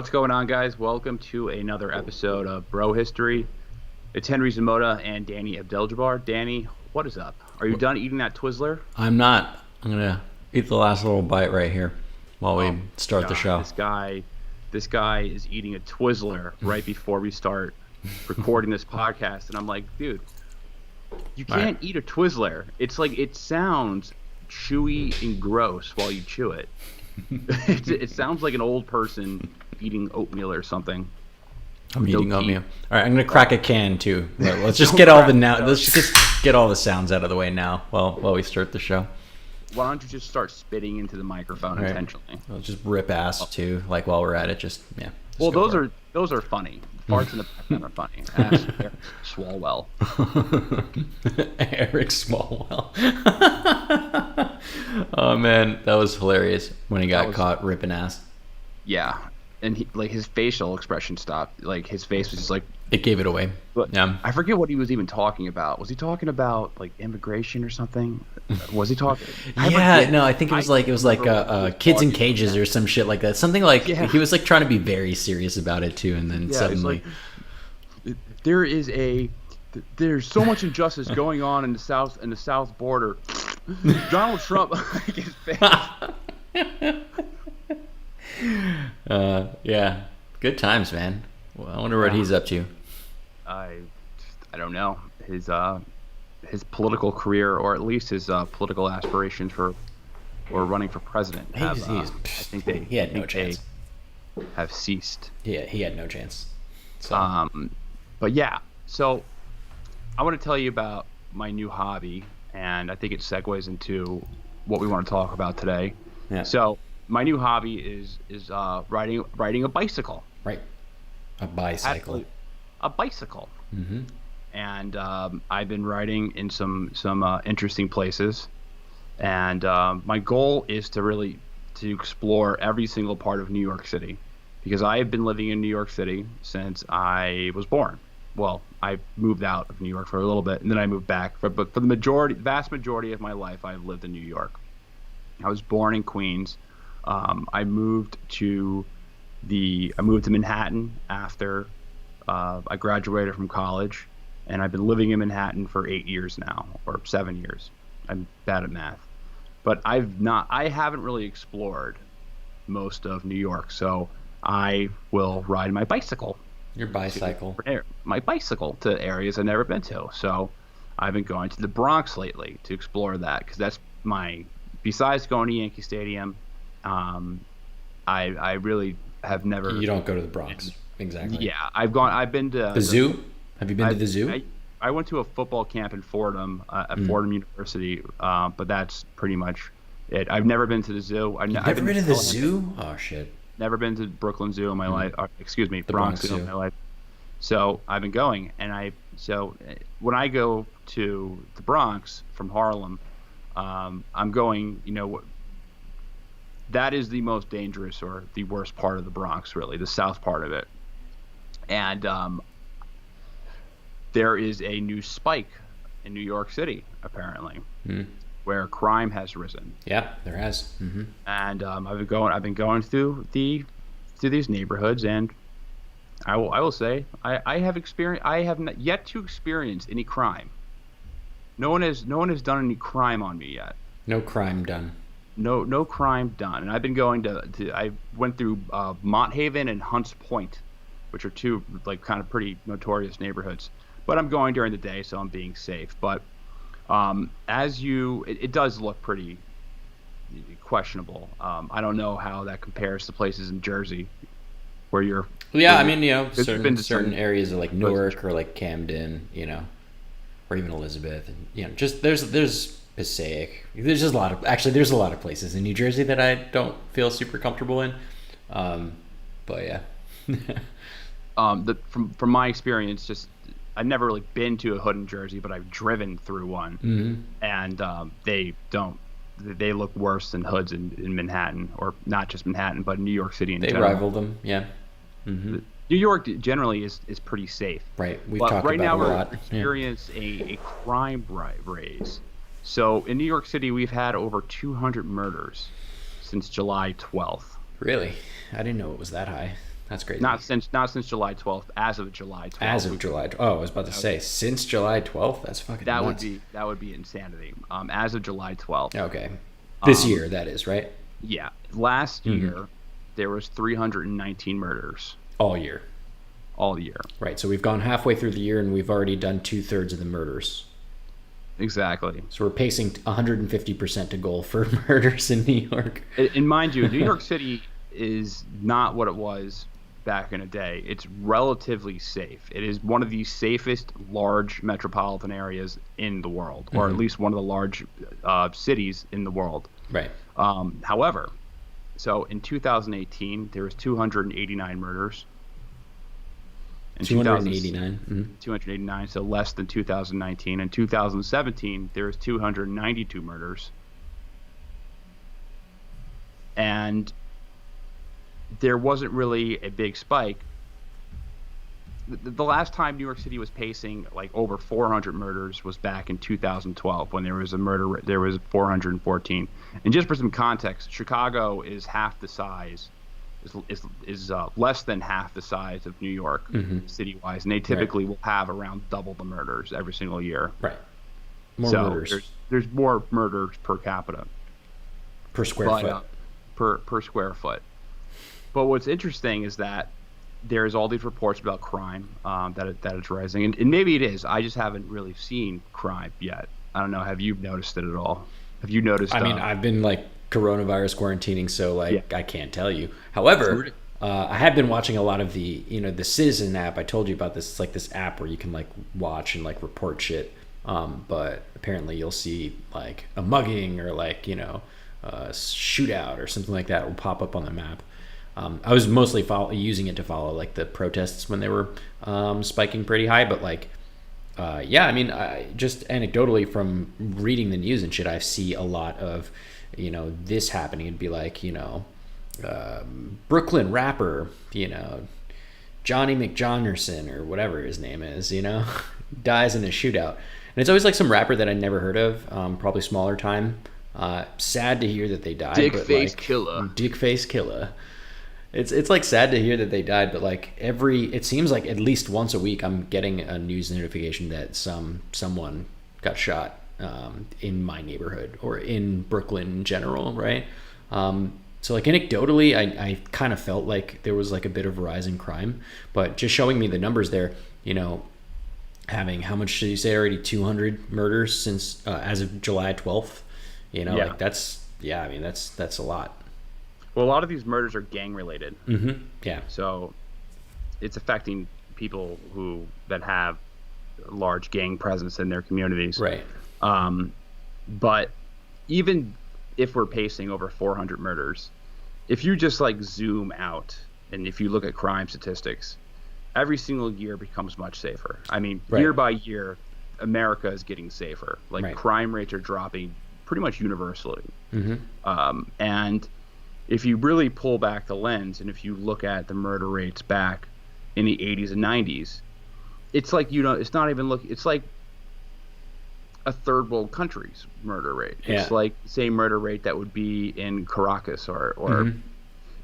What's going on, guys? Welcome to another episode of Bro History. It's Henry Zamota and Danny Abdeljabbar. Danny, what is up? Are you done eating that Twizzler? I'm not. I'm gonna eat the last little bite right here while we start the show. This guy is eating a Twizzler right before we start recording this podcast, and I'm like, dude, you can't eat a Twizzler. It's like it sounds chewy and gross while you chew it. It sounds like an old person eating oatmeal or something. I'm eating oatmeal. All right, I'm gonna crack a can too. Let's just get all the Let's just get all the sounds out of the way now while we start the show. Why don't you just start spitting into the microphone intentionally? I'll just rip ass too. Like while we're at it, Well, those are funny. Farts in the background are funny. Ask Eric Swalwell. Eric Swalwell. Oh man, that was hilarious when he got caught ripping ass. Yeah, and his facial expression stopped. Like his face was just like it gave it away. But yeah, I forget what he was even talking about. Was he talking about like immigration or something? Was he talking? I think it was like kids in cages or some shit like that. Something like he was like trying to be very serious about it too, and then suddenly there's so much injustice going on in the south border. Donald Trump, his face. Yeah, good times, man. Well, I wonder what he's up to. I don't know his political career, or at least his political aspirations for running for president. I think he had no chance. Have ceased. Yeah, he had no chance. So. But yeah, so I want to tell you about my new hobby, and I think it segues into what we want to talk about today. Yeah. So my new hobby is riding a bicycle. Right. A bicycle. A bicycle. Mm-hmm. And I've been riding in some interesting places, and my goal is to explore every single part of New York City, because I have been living in New York City since I was born. Well, I moved out of New York for a little bit, and then I moved back. But for the vast majority of my life, I've lived in New York. I was born in Queens. I moved to Manhattan after I graduated from college, and I've been living in Manhattan for 8 years now, or 7 years. I'm bad at math, but I haven't really explored most of New York, so I will ride my bicycle. Your bicycle. My bicycle to areas I've never been to. So I've been going to the Bronx lately to explore that, because that's besides going to Yankee Stadium, I really have never. You don't go to the Bronx. Exactly. Yeah, I've been to the zoo. Have you been to the zoo? I went to a football camp in Fordham at Fordham University, but that's pretty much it. I've never been to the zoo. I've never been to the zoo? Oh shit. Never been to Brooklyn Zoo in my life. Excuse me, Bronx Zoo in my life. So I've been going, and when I go to the Bronx from Harlem, I'm going. That is the most dangerous or the worst part of the Bronx, really, the south part of it. And there is a new spike in New York City, apparently, where crime has risen. Yeah, there has. Mm-hmm. And I've been going through these neighborhoods, and I will say I have not yet to experience any crime. No one has done any crime on me yet. No crime done. No crime done. And I've been going I went through Mott Haven and Hunts Point, which are two like kind of pretty notorious neighborhoods. But I'm going during the day, so I'm being safe. But it does look pretty questionable. I don't know how that compares to places in Jersey where you're. Yeah, I mean, certain areas of like Newark or like Camden, or even Elizabeth, and just there's Passaic. There's just there's a lot of places in New Jersey that I don't feel super comfortable in. But yeah. From my experience, just I've never really been to a hood in Jersey, but I've driven through one, and they look worse than hoods in Manhattan, or not just Manhattan, but New York City in general. They rival them, yeah. Mm-hmm. New York generally is pretty safe. Right, we've talked about it a lot. Right now we're experiencing a crime raise. So in New York City, we've had over 200 murders since July 12th. Really? I didn't know it was that high. That's crazy. Not since July 12th. As of July 12th. As of July. Oh, I was about to say since July 12th. That's fucking nuts. That would be insanity. As of July 12th. Okay. This year, that is, right? Yeah. Last year, there was 319 murders. All year. All year. Right. So we've gone halfway through the year, and we've already done 2/3 of the murders. Exactly. So we're pacing 150% to goal for murders in New York. And mind you, New York City is not what it was back in the day. It's relatively safe. It is one of the safest large metropolitan areas in the world, or at least one of the large cities in the world. Right. However, so in 2018, there was 289 murders. 289. 289, so less than 2019. In 2017, there was 292 murders. And there wasn't really a big spike. The last time New York City was pacing like over 400 murders was back in 2012 when there was 414. And just for some context, Chicago is half the size, is less than half the size of New York city-wise, and they typically will have around double the murders every single year. Right. More murders. There's more murders per capita. Per square foot. Per square foot. But what's interesting is that there's all these reports about crime, that it's rising, and maybe it is. I just haven't really seen crime yet. I don't know. Have you noticed it at all? Have you noticed? I mean, I've been like coronavirus quarantining, so I can't tell you. However, I have been watching a lot of the the Citizen app. I told you about this. It's like this app where you can like watch and like report shit. But apparently you'll see like a mugging or like a shootout or something like that will pop up on the map. I was mostly using it to follow like the protests when they were spiking pretty high, but like I mean, just anecdotally from reading the news and shit, I see a lot of this happening. It'd be like Brooklyn rapper Johnny McJohnerson or whatever his name is dies in a shootout, and it's always like some rapper that I never heard of, probably smaller time. Sad to hear that they died. Dickface Killer. It's like sad to hear that they died, but like it seems like at least once a week I'm getting a news notification that someone got shot in my neighborhood or in Brooklyn in general, right? So like anecdotally, I kind of felt like there was like a bit of a rise in crime, but just showing me the numbers there, having, how much did you say already? 200 murders since as of July 12th. Like that's a lot. Well, a lot of these murders are gang related. Yeah. So it's affecting people that have large gang presence in their communities. Right. But even if we're pacing over 400 murders, if you just like zoom out and if you look at crime statistics, every single year becomes much safer. I mean, year by year, America is getting safer. Like crime rates are dropping pretty much universally. And if you really pull back the lens and if you look at the murder rates back in the 80s and 90s, it's like, it's not even it's like a third world country's murder rate. Yeah. It's like the same murder rate that would be in Caracas or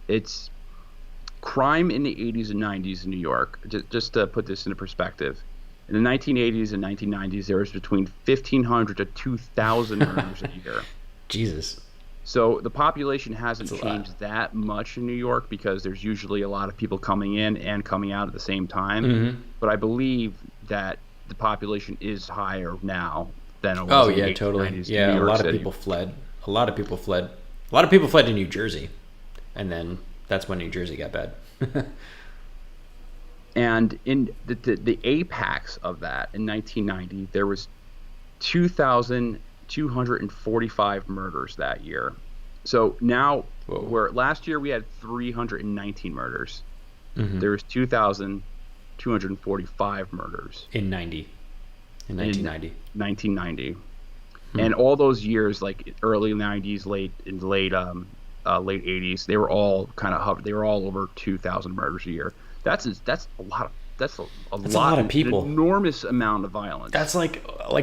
it's crime in the 80s and 90s in New York. Just to put this into perspective, in the 1980s and 1990s, there was between 1,500 to 2,000 murders a year. Jesus. So the population hasn't changed that much in New York because there's usually a lot of people coming in and coming out at the same time. But I believe that the population is higher now than it was in the 80s, totally. 90s Yeah, in New York a lot City. of people fled. A lot of people fled to New Jersey, and then that's when New Jersey got bad. And in the apex of that, in 1990, there was 2,245 murders that year. So now, last year we had 319 murders. There was 2,245 murders in 1990. 1990. And all those years, like early 90s, late 80s, they were all kind of they were all over 2,000 murders a year. That's a lot of that's a lot of people. An enormous amount of violence. That's like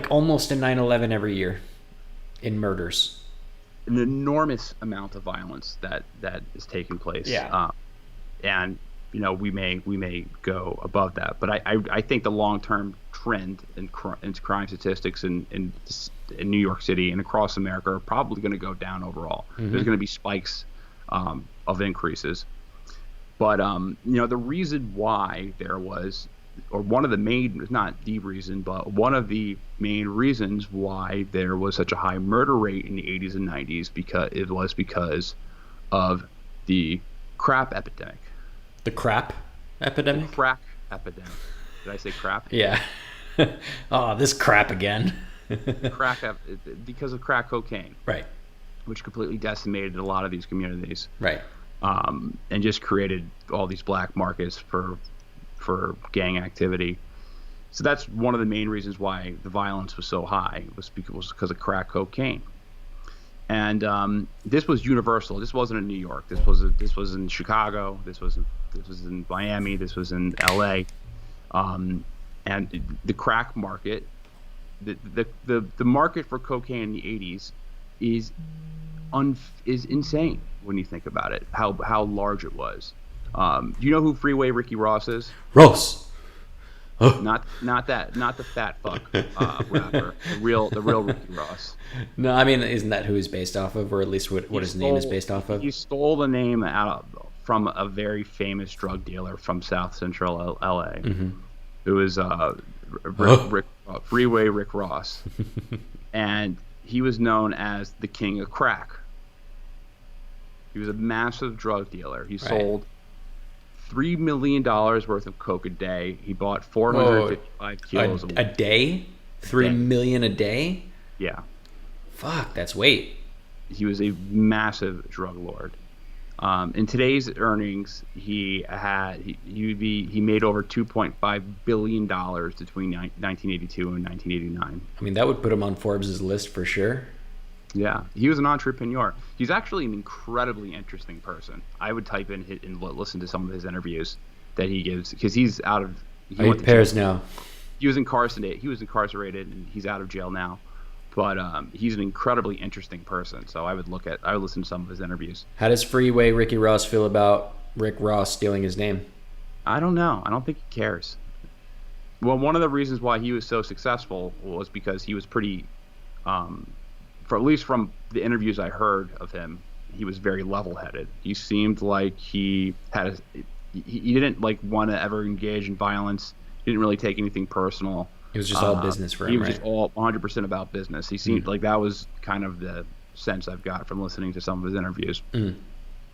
almost a 9/11 every year in murders. An enormous amount of violence that is taking place. Yeah. And we may go above that. But I think the long-term trend in crime statistics in New York City and across America are probably going to go down overall. Mm-hmm. There's going to be spikes of increases. But the reason why there was, or one of the main, not the reason, but one of the main reasons why there was such a high murder rate in the 80s and 90s because of the crap epidemic. The crap epidemic? The crack epidemic. Did I say crap? Yeah. Oh, this crap again. Because of crack cocaine. Right. Which completely decimated a lot of these communities. Right. And just created all these black markets for gang activity. So that's one of the main reasons why the violence was so high, was because of crack cocaine. And this was universal. This wasn't in New York. This was in Chicago. This was in Miami. This was in L.A. And the crack market, the market for cocaine in the 80s is insane when you think about it. How large it was. Do you know who Freeway Ricky Ross is? Ross. Oh. Not the fat fuck rapper. The real Ricky Ross. No, I mean, isn't that who he's based off of, or at least what his name is based off of? He stole the name from a very famous drug dealer from South Central LA. Mm-hmm. It was Freeway Rick Ross, and he was known as the King of Crack. He was a massive drug dealer. He sold $3 million worth of coke a day. He bought 455 kilos a day. $3 million a day. Yeah. Fuck, that's weight. He was a massive drug lord. In today's earnings, he made over $2.5 billion between 1982 and 1989. I mean, that would put him on Forbes' list for sure. Yeah, he was an entrepreneur. He's actually an incredibly interesting person. I would type in and listen to some of his interviews that he gives, because he's out of. He pairs now. He was incarcerated, and he's out of jail now. But he's an incredibly interesting person. So I would listen to some of his interviews. How does Freeway Ricky Ross feel about Rick Ross stealing his name? I don't know. I don't think he cares. Well, one of the reasons why he was so successful was because he was pretty. For at least from the interviews I heard of him, he was very level-headed. He seemed like he didn't want to ever engage in violence. He didn't really take anything personal. It was just all business for him, He was just all 100% about business. He seemed like that was kind of the sense I've got from listening to some of his interviews.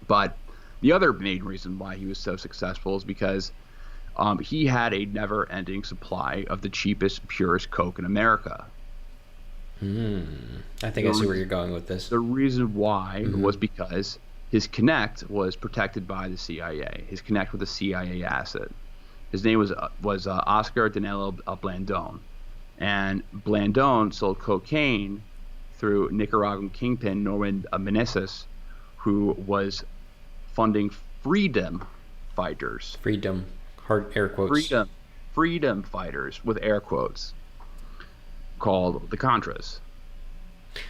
But the other main reason why he was so successful is because he had a never-ending supply of the cheapest, purest coke in America. I think I see where you're going with this. The reason why was because his connect was protected by the CIA. His connect with a CIA asset. His name was Oscar Danilo Blandón, and Blandón sold cocaine through Nicaraguan kingpin Norman Meneses, who was funding freedom fighters. Freedom, hard air quotes. Freedom fighters with air quotes, called the Contras.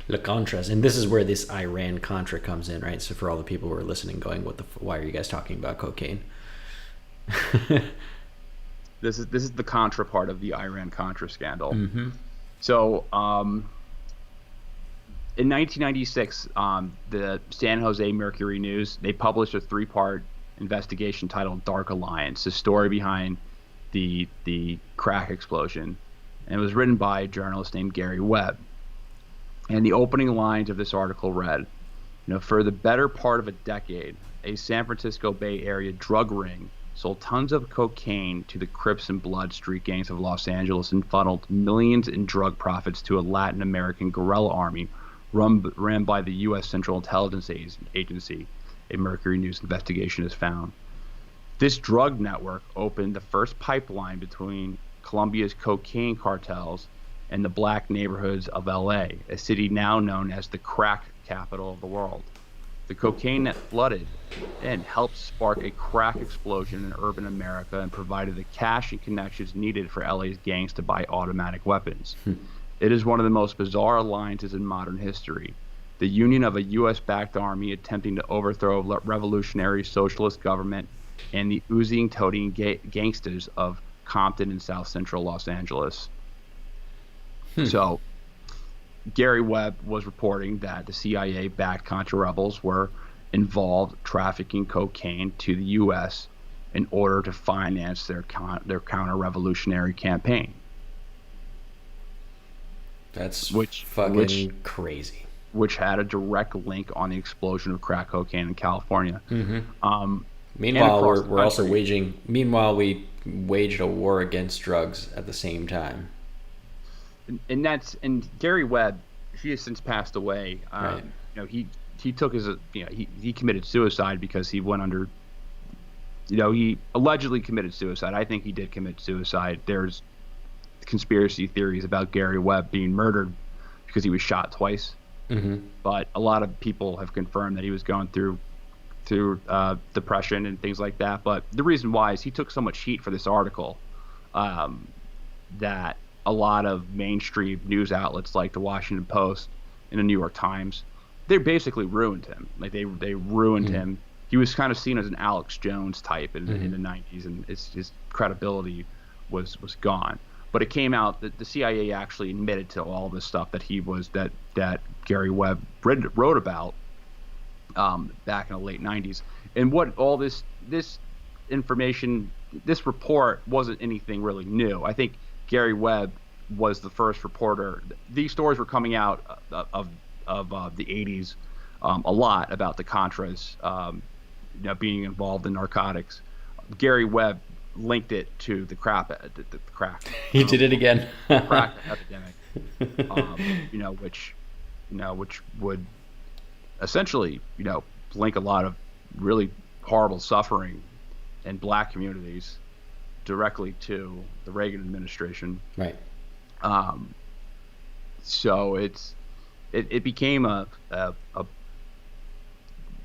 The Contras, and this is where this Iran-Contra comes in, right? So for all the people who are listening, going, why are you guys talking about cocaine? This is the Contra part of the Iran-Contra scandal. Mm-hmm. So, in 1996, the San Jose Mercury News, they published a 3-part investigation titled "Dark Alliance," the story behind the crack explosion, and it was written by a journalist named Gary Webb. And the opening lines of this article read, for the better part of a decade, a San Francisco Bay Area drug ring sold tons of cocaine to the Crips and Blood street gangs of Los Angeles and funneled millions in drug profits to a Latin American guerrilla army ran by the U.S. Central Intelligence Agency, a Mercury News investigation has found. This drug network opened the first pipeline between Colombia's cocaine cartels and the black neighborhoods of L.A., a city now known as the crack capital of the world. The cocaine that flooded in helped spark a crack explosion in urban America and provided the cash and connections needed for LA's gangs to buy automatic weapons. It is one of the most bizarre alliances in modern history. The union of a U.S.-backed army attempting to overthrow a revolutionary socialist government and the oozing, toting gangsters of Compton and South Central Los Angeles. So Gary Webb was reporting that the CIA-backed Contra rebels were involved trafficking cocaine to the U.S. in order to finance their counter-revolutionary campaign. That's fucking crazy. Which had a direct link on the explosion of crack cocaine in California. Meanwhile, we're also waging. Meanwhile, we waged a war against drugs at the same time. And Gary Webb, he has since passed away. Right. He took he committed suicide because he went under. He allegedly committed suicide. I think he did commit suicide. There's conspiracy theories about Gary Webb being murdered because he was shot twice. But a lot of people have confirmed that he was going through depression and things like that. But the reason why is he took so much heat for this article that a lot of mainstream news outlets like the Washington Post and the New York Times, they basically ruined him. Like they ruined him. He was kind of seen as an Alex Jones type in the 90s, and his credibility was gone. But it came out that the CIA actually admitted to all this stuff that Gary Webb wrote about back in the late 90s. And what all this information, this report wasn't anything really new. I think Gary Webb was the first reporter. These stories were coming out of the 80s a lot about the Contras being involved in narcotics. Gary Webb linked it to the crack. He did it again. Crack epidemic. Which would essentially link a lot of really horrible suffering in black communities directly to the Reagan administration. Right. So it became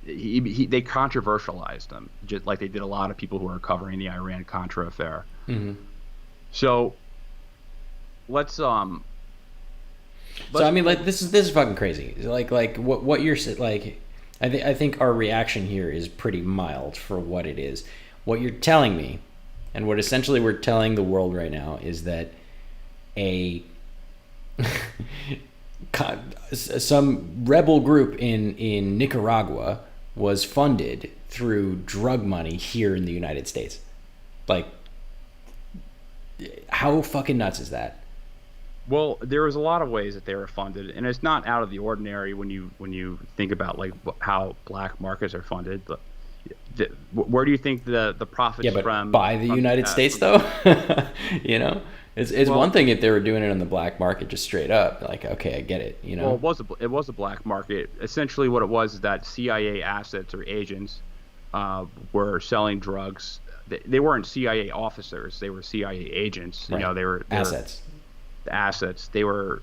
they controversialized him, just like they did a lot of people who are covering the Iran-Contra affair. So So I mean, like, this is fucking crazy. Like what you're like. I think our reaction here is pretty mild for what it is. What you're telling me, and what essentially we're telling the world right now, is that some rebel group in Nicaragua was funded through drug money here in the United States. Like, how fucking nuts is that? Well, there was a lot of ways that they were funded, and it's not out of the ordinary when you think about like how black markets are funded. But where do you think the profits from? By the United States, though. It's one thing if they were doing it on the black market just straight up. Like, okay, I get it. Well, it was a black market. Essentially, what it was is that CIA assets or agents were selling drugs. They weren't CIA officers. They were CIA agents. Right. They were assets. They were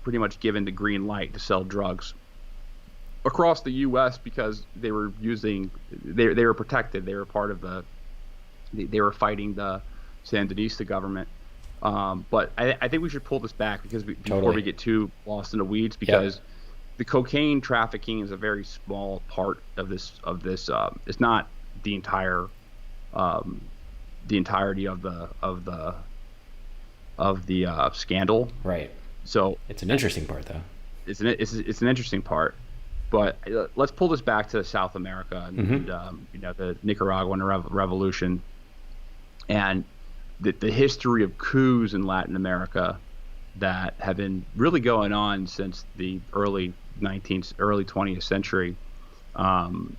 pretty much given the green light to sell drugs across the U.S. because they were protected. They were part of they were fighting the Sandinista government. But I think we should pull this back before we get too lost in the weeds, because the cocaine trafficking is a very small part of this. It's not the entirety of the scandal. Right. So it's an interesting part, though. It's an interesting part. But let's pull this back to South America and the Nicaraguan revolution and the history of coups in Latin America that have been really going on since the early 20th century. The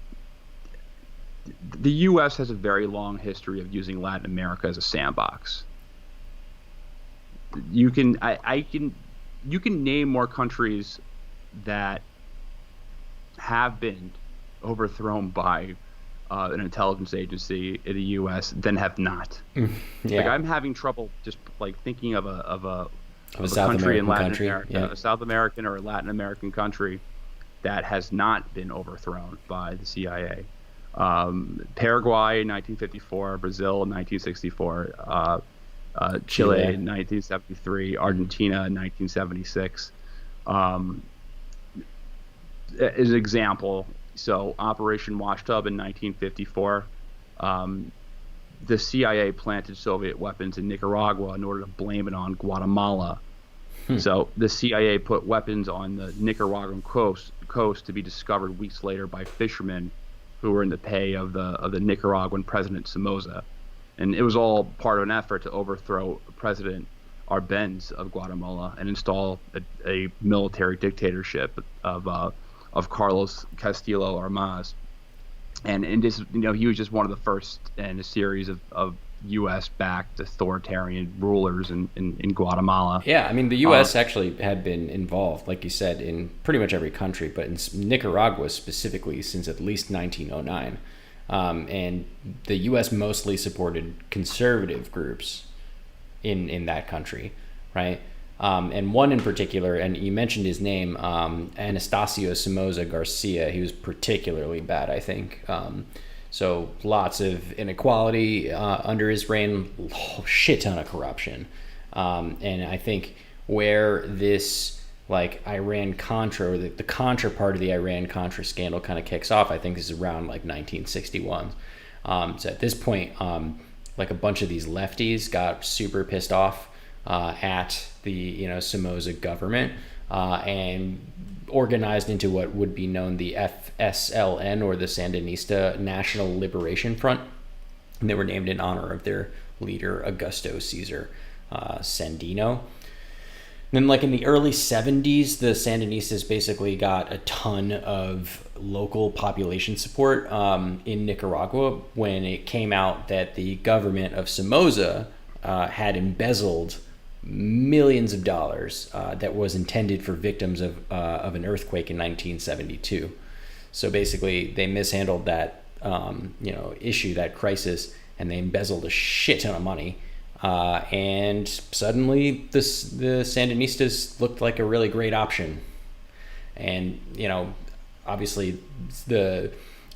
U.S. has a very long history of using Latin America as a sandbox. You can name more countries that have been overthrown by an intelligence agency in the U.S. than have not. Like, I'm having trouble just like thinking of a country in Latin America, a South American or a Latin American country that has not been overthrown by the CIA. Paraguay in 1954, Brazil in 1964, Chile in 1973, Argentina in 1976. As an example, so Operation Washtub in 1954, the CIA planted Soviet weapons in Nicaragua in order to blame it on Guatemala. So the CIA put weapons on the Nicaraguan coast to be discovered weeks later by fishermen who were in the pay of the Nicaraguan President Somoza. And it was all part of an effort to overthrow President Arbenz of Guatemala and install a military dictatorship of Carlos Castillo Armas. And this, he was just one of the first in a series of U.S.-backed authoritarian rulers in Guatemala. Yeah, I mean, the U.S. actually had been involved, like you said, in pretty much every country, but in Nicaragua specifically since at least 1909. And the U.S. mostly supported conservative groups in that country, right? And one in particular, and you mentioned his name, Anastasio Somoza Garcia. He was particularly bad, I think. So lots of inequality under his reign, shit ton of corruption. And I think where this like Iran-Contra, or the Contra part of the Iran-Contra scandal kind of kicks off, I think is around like 1961. So at this point, like a bunch of these lefties got super pissed off at the Somoza government and organized into what would be known the FSLN, or the Sandinista National Liberation Front, and they were named in honor of their leader Augusto Cesar Sandino. Then, like in the early 70s, the Sandinistas basically got a ton of local population support in Nicaragua when it came out that the government of Somoza had embezzled millions of dollars that was intended for victims of an earthquake in 1972. So basically, they mishandled that issue, that crisis, and they embezzled a shit ton of money. And suddenly, the Sandinistas looked like a really great option. And obviously, the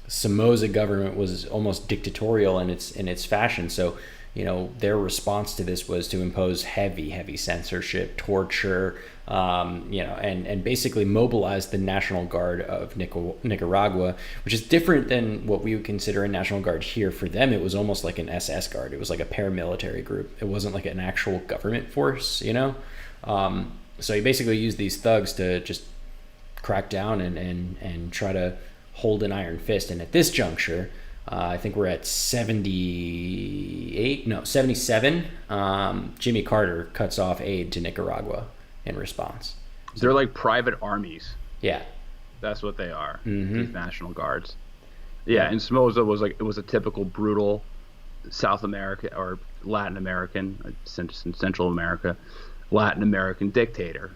Somoza government was almost dictatorial in its fashion. So their response to this was to impose heavy censorship, torture, and basically mobilize the National Guard of Nicaragua, which is different than what we would consider a National Guard here. For them, it was almost like an SS Guard. It was like a paramilitary group. It wasn't like an actual government force, So he basically used these thugs to just crack down and try to hold an iron fist. And at this juncture, I think we're at 77. Jimmy Carter cuts off aid to Nicaragua in response. They're like private armies. Yeah. That's what they are, these National Guards. Yeah, and Somoza was a typical brutal South America or Latin American, Central America, Latin American dictator,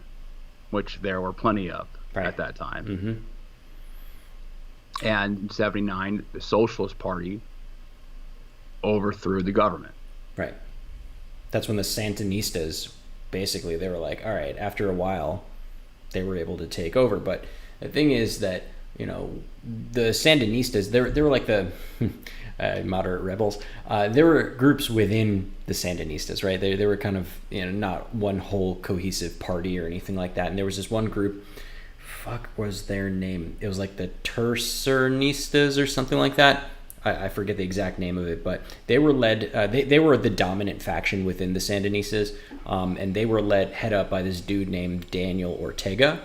which there were plenty of at that time. Mm-hmm. And in 79, the Socialist Party overthrew the government. Right. That's when the Sandinistas, basically, they were like, all right, after a while, they were able to take over. But the thing is that, the Sandinistas, they were like the moderate rebels. There were groups within the Sandinistas, right? They were kind of, not one whole cohesive party or anything like that. And there was this one group, fuck was their name? It was like the Tercernistas or something like that. I forget the exact name of it, but they were led, they were the dominant faction within the Sandinistas, and they were head up by this dude named Daniel Ortega.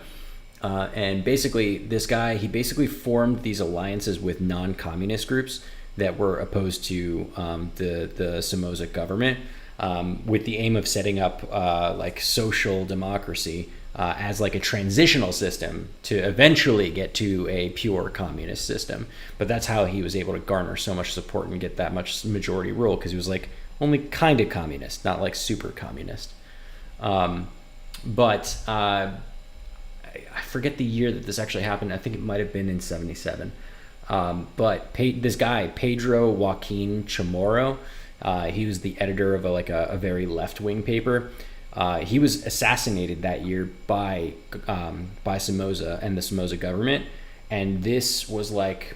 And basically, this guy, he basically formed these alliances with non-communist groups that were opposed to the Somoza government, with the aim of setting up like social democracy as like a transitional system to eventually get to a pure communist system. But that's how he was able to garner so much support and get that much majority rule, because he was like only kind of communist, not like super communist. But I forget the year that this actually happened. I think it might have been in 77. But this guy, Pedro Joaquin Chamorro, he was the editor of a very left-wing paper. He was assassinated that year by Somoza and the Somoza government, and this was like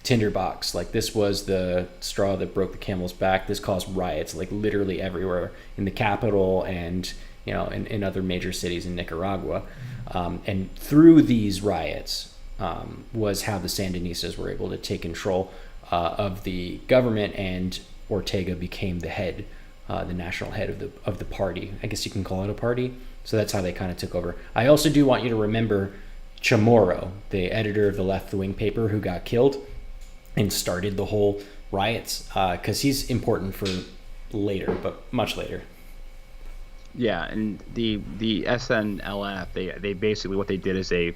tinderbox. Like, this was the straw that broke the camel's back. This caused riots like literally everywhere in the capital and in other major cities in Nicaragua. And through these riots was how the Sandinistas were able to take control of the government, and Ortega became the head, the national head of the party. I guess you can call it a party. So that's how they kind of took over. I also do want you to remember Chamorro, the editor of the left-wing paper who got killed and started the whole riots, because he's important for later, but much later. Yeah, and the SNLF, they basically, what they did is they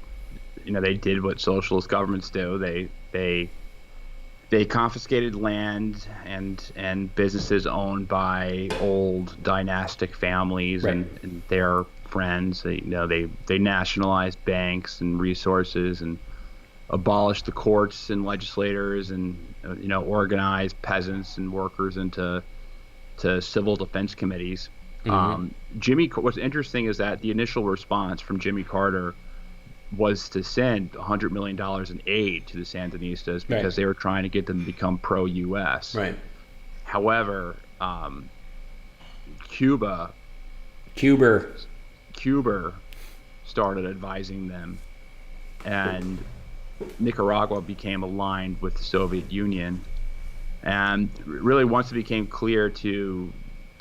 did what socialist governments do. They confiscated land and businesses owned by old dynastic families, right, and their friends. They nationalized banks and resources, and abolished the courts and legislators, and organized peasants and workers into civil defense committees. Mm-hmm. What's interesting is that the initial response from Jimmy Carter was to send $100 million in aid to the Sandinistas because right, they were trying to get them to become pro-U.S. Right. However, Cuba started advising them, and Nicaragua became aligned with the Soviet Union. And really, once it became clear to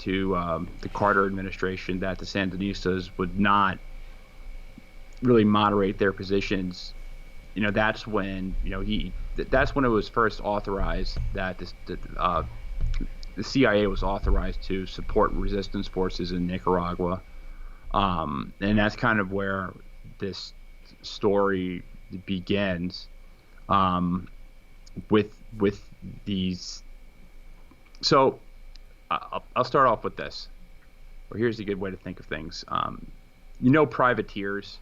the Carter administration that the Sandinistas would not really moderate their positions, that's when it was first authorized that the CIA was authorized to support resistance forces in Nicaragua, and that's kind of where this story begins, with these. So I'll start off with this, or here's a good way to think of things. Privateers.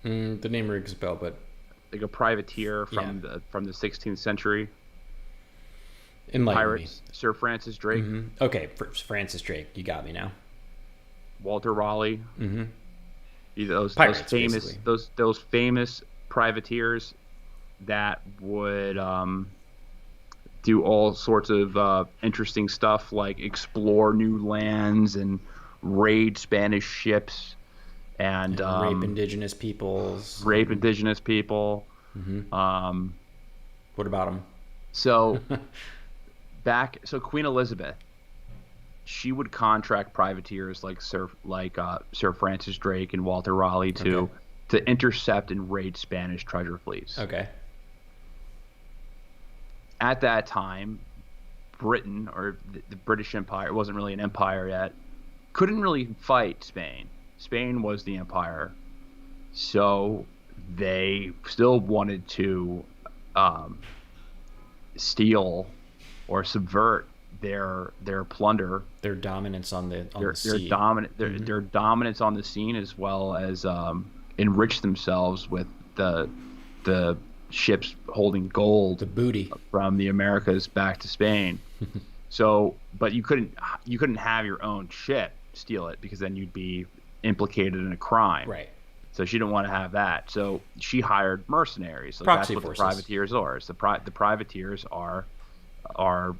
The name rings a bell, but like a privateer from the 16th century. Pirates. Sir Francis Drake. Mm-hmm. Okay, Francis Drake, you got me now. Walter Raleigh. Mm-hmm. Those famous privateers that would do all sorts of interesting stuff, like explore new lands and raid Spanish ships and rape indigenous peoples. Mm-hmm. What about them? So Queen Elizabeth, she would contract privateers like Sir Francis Drake and Walter Raleigh to intercept and raid Spanish treasure fleets. Okay. At that time, Britain, or the British Empire, it wasn't really an empire yet, couldn't really fight Spain. Spain was the empire, so they still wanted to steal or subvert their plunder, their dominance on the sea. Their dominance on the scene, as well as enrich themselves with the ships holding gold, the booty from the Americas back to Spain. So, but you couldn't have your own ship steal it, because then you'd be implicated in a crime. Right. So she didn't want to have that. So she hired mercenaries. So proxy that's what forces. The privateers are. So the privateers are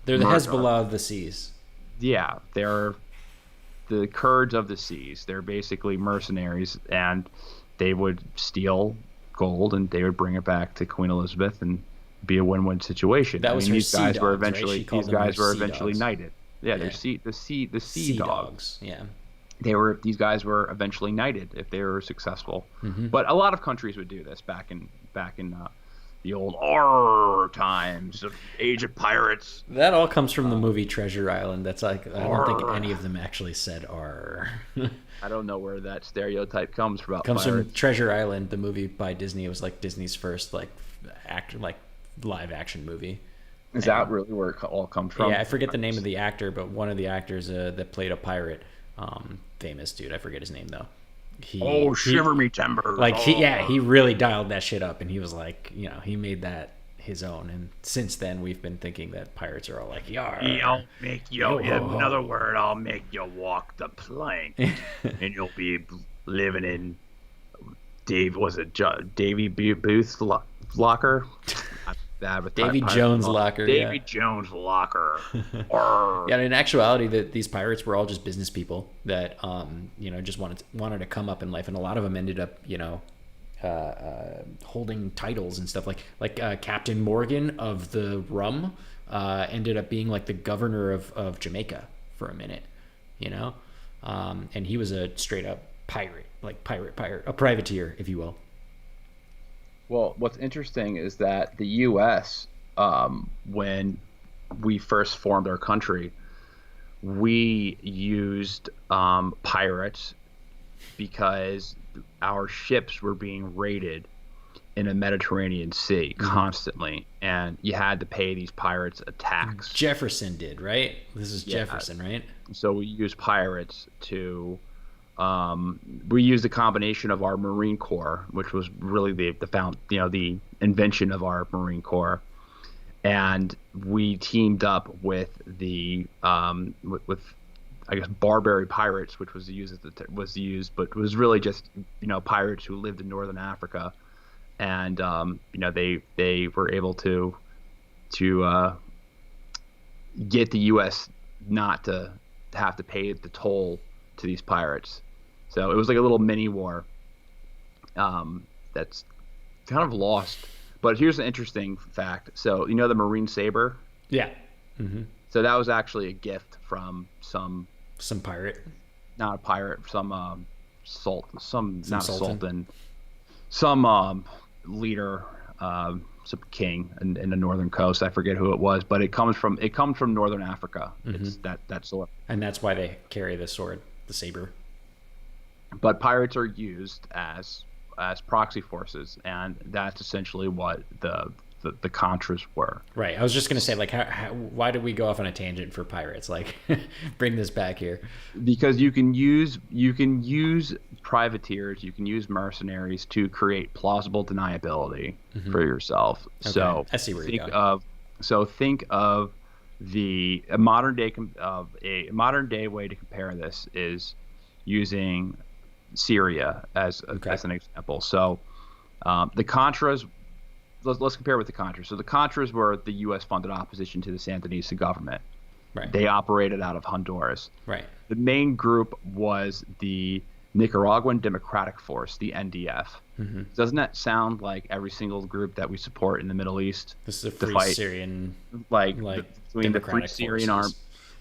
they're the Hezbollah of the seas. Yeah, they're the Kurds of the seas. They're basically mercenaries, and they would steal gold and they would bring it back to Queen Elizabeth and be a win-win situation. That was her these guys sea were dogs, eventually right? These guys were eventually dogs. knighted. Yeah, Yeah. they're the sea dogs. Yeah. These guys were eventually knighted if they were successful. Mm-hmm. But a lot of countries would do this back in the old R times of Age of Pirates. That all comes from the movie Treasure Island. That's like, I don't think any of them actually said R. I don't know where that stereotype comes from. Comes pirates. from Treasure Island, the movie by Disney. It was like Disney's first live action movie. Is that really where it all comes from? Yeah, I forget the name of the actor, but one of the actors that played a pirate, famous dude. I forget his name though. Shiver me timbers. He really dialed that shit up, and he was like, he made that his own. And since then, we've been thinking that pirates are all like, yar. I'll make you, in another word, I'll make you walk the plank, and you'll be living in Davy Booth's locker? Davy Jones' locker. Davy Jones' locker. Yeah, in actuality, these pirates were all just business people that just wanted to come up in life, and a lot of them ended up holding titles and stuff like Captain Morgan of the rum ended up being like the governor of Jamaica for a minute, you know, and he was a straight up pirate, a privateer, if you will. Well, what's interesting is that the U.S., when we first formed our country, we used pirates because our ships were being raided in the Mediterranean Sea constantly, and you had to pay these pirates a tax. Jefferson did, right? This is Jefferson, right? So we used pirates to we used a combination of our Marine Corps, which was really the invention of our Marine Corps, and we teamed up with the with I guess Barbary pirates, which was used but was really just pirates who lived in northern Africa, and they were able to get the U.S. not to have to pay the toll to these pirates. So it was like a little mini war that's kind of lost. But here's an interesting fact. So the Marine Saber? Yeah. Mm-hmm. So that was actually a gift from some pirate. Not a pirate, some sultan, leader, some king in the northern coast. I forget who it was, but it comes from northern Africa. Mm-hmm. It's that sword. And that's why they carry the sword, the saber. But pirates are used as proxy forces, and that's essentially what the Contras were. Right. I was just going to say, like, why did we go off on a tangent for pirates? Like, bring this back here. Because you can use privateers, you can use mercenaries to create plausible deniability for yourself. Okay. So I see where you're going. Think of a modern day way to compare this is using Syria as an example. So the Contras. Let's compare with the Contras. So the Contras were the U.S. funded opposition to the Sandinista government. Right. They operated out of Honduras. Right. The main group was the Nicaraguan Democratic Force, the NDF. Mm-hmm. Doesn't that sound like every single group that we support in the Middle East? This is a free Syrian, between the Free Syrian Army.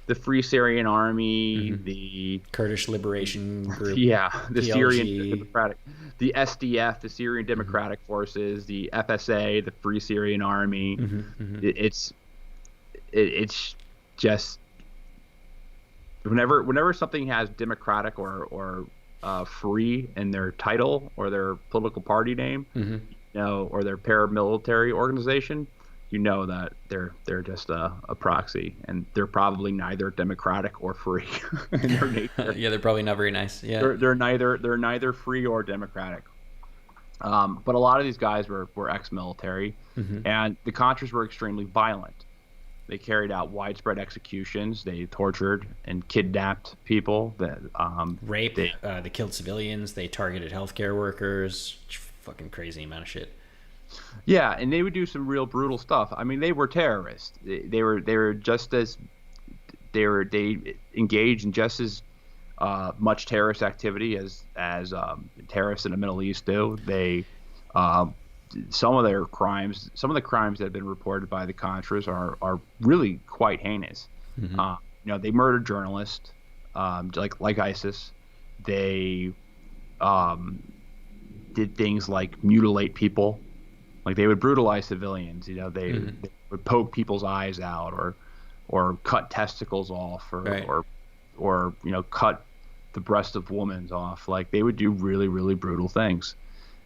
The Free Syrian Army, the Kurdish Liberation Group, the PLG. Syrian Democratic, the SDF, the Syrian Democratic Forces, the FSA, the Free Syrian Army. It's just whenever something has democratic or free in their title or their political party name, or their paramilitary organization, that they're just a proxy, and they're probably neither democratic or free in their nature. Yeah, they're probably not very nice. Yeah, they're neither free or democratic. But a lot of these guys were ex-military, and the Contras were extremely violent. They carried out widespread executions. They tortured and kidnapped people. Rape. They killed civilians. They targeted healthcare workers. Fucking crazy amount of shit. Yeah, and they would do some real brutal stuff. I mean, they were terrorists. They engaged in just as much terrorist activity as terrorists in the Middle East do. They some of the crimes that have been reported by the Contras are really quite heinous. They murdered journalists, like ISIS. They did things like mutilate people. Like they would brutalize civilians, they would poke people's eyes out or cut testicles off or cut the breast of women off. Like they would do really, really brutal things.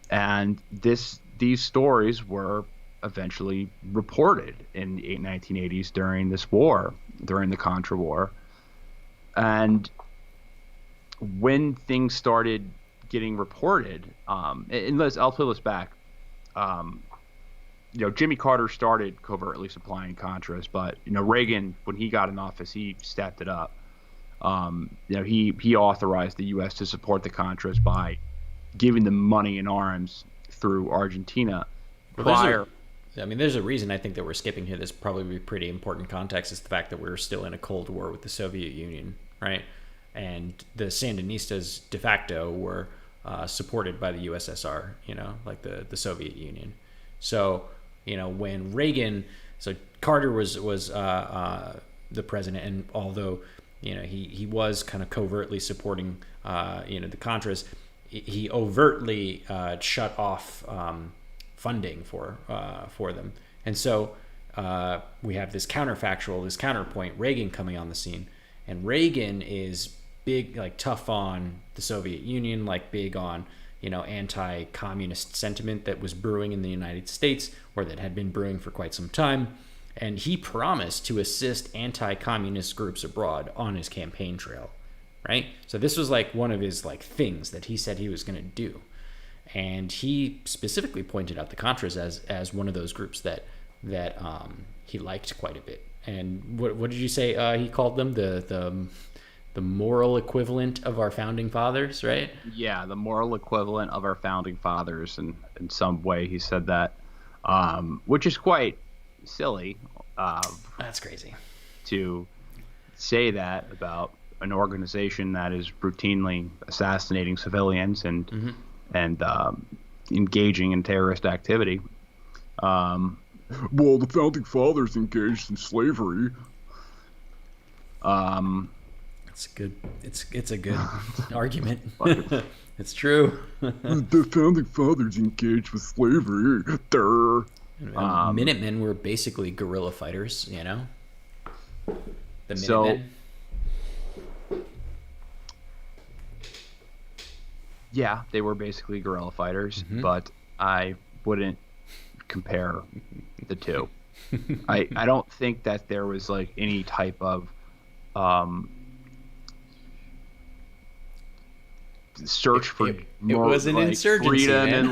And these stories were eventually reported in the 1980s during the Contra War. And when things started getting reported, I'll pull this back. Jimmy Carter started covertly supplying Contras, but Reagan, when he got in office, he stepped it up. He authorized the U.S. to support the Contras by giving them money and arms through Argentina. There's a reason I think that we're skipping here. This probably be pretty important context is the fact that we're still in a Cold War with the Soviet Union, right? And the Sandinistas de facto were supported by the USSR, like the Soviet Union. So, when so Carter was the president, and although he was kind of covertly supporting the Contras, he overtly shut off funding for them, and so we have this counterpoint, Reagan coming on the scene, and Reagan is big, like tough on the Soviet Union, like big on anti-communist sentiment that was brewing in the United States, or that had been brewing for quite some time. And he promised to assist anti-communist groups abroad on his campaign trail, right? So this was like one of his like things that he said he was going to do. And he specifically pointed out the Contras as one of those groups that he liked quite a bit. And what did you say he called them? The moral equivalent of our founding fathers, right? Yeah, the moral equivalent of our founding fathers, and in some way he said that, which is quite silly. That's crazy to say that about an organization that is routinely assassinating civilians and engaging in terrorist activity. Well, the founding fathers engaged in slavery. It's good. It's a good argument. It's true. The founding fathers engaged with slavery. Minutemen were basically guerrilla fighters, The Minutemen. So, yeah, they were basically guerrilla fighters, but I wouldn't compare the two. I don't think that there was like any type of search for it was an insurgency, freedom man.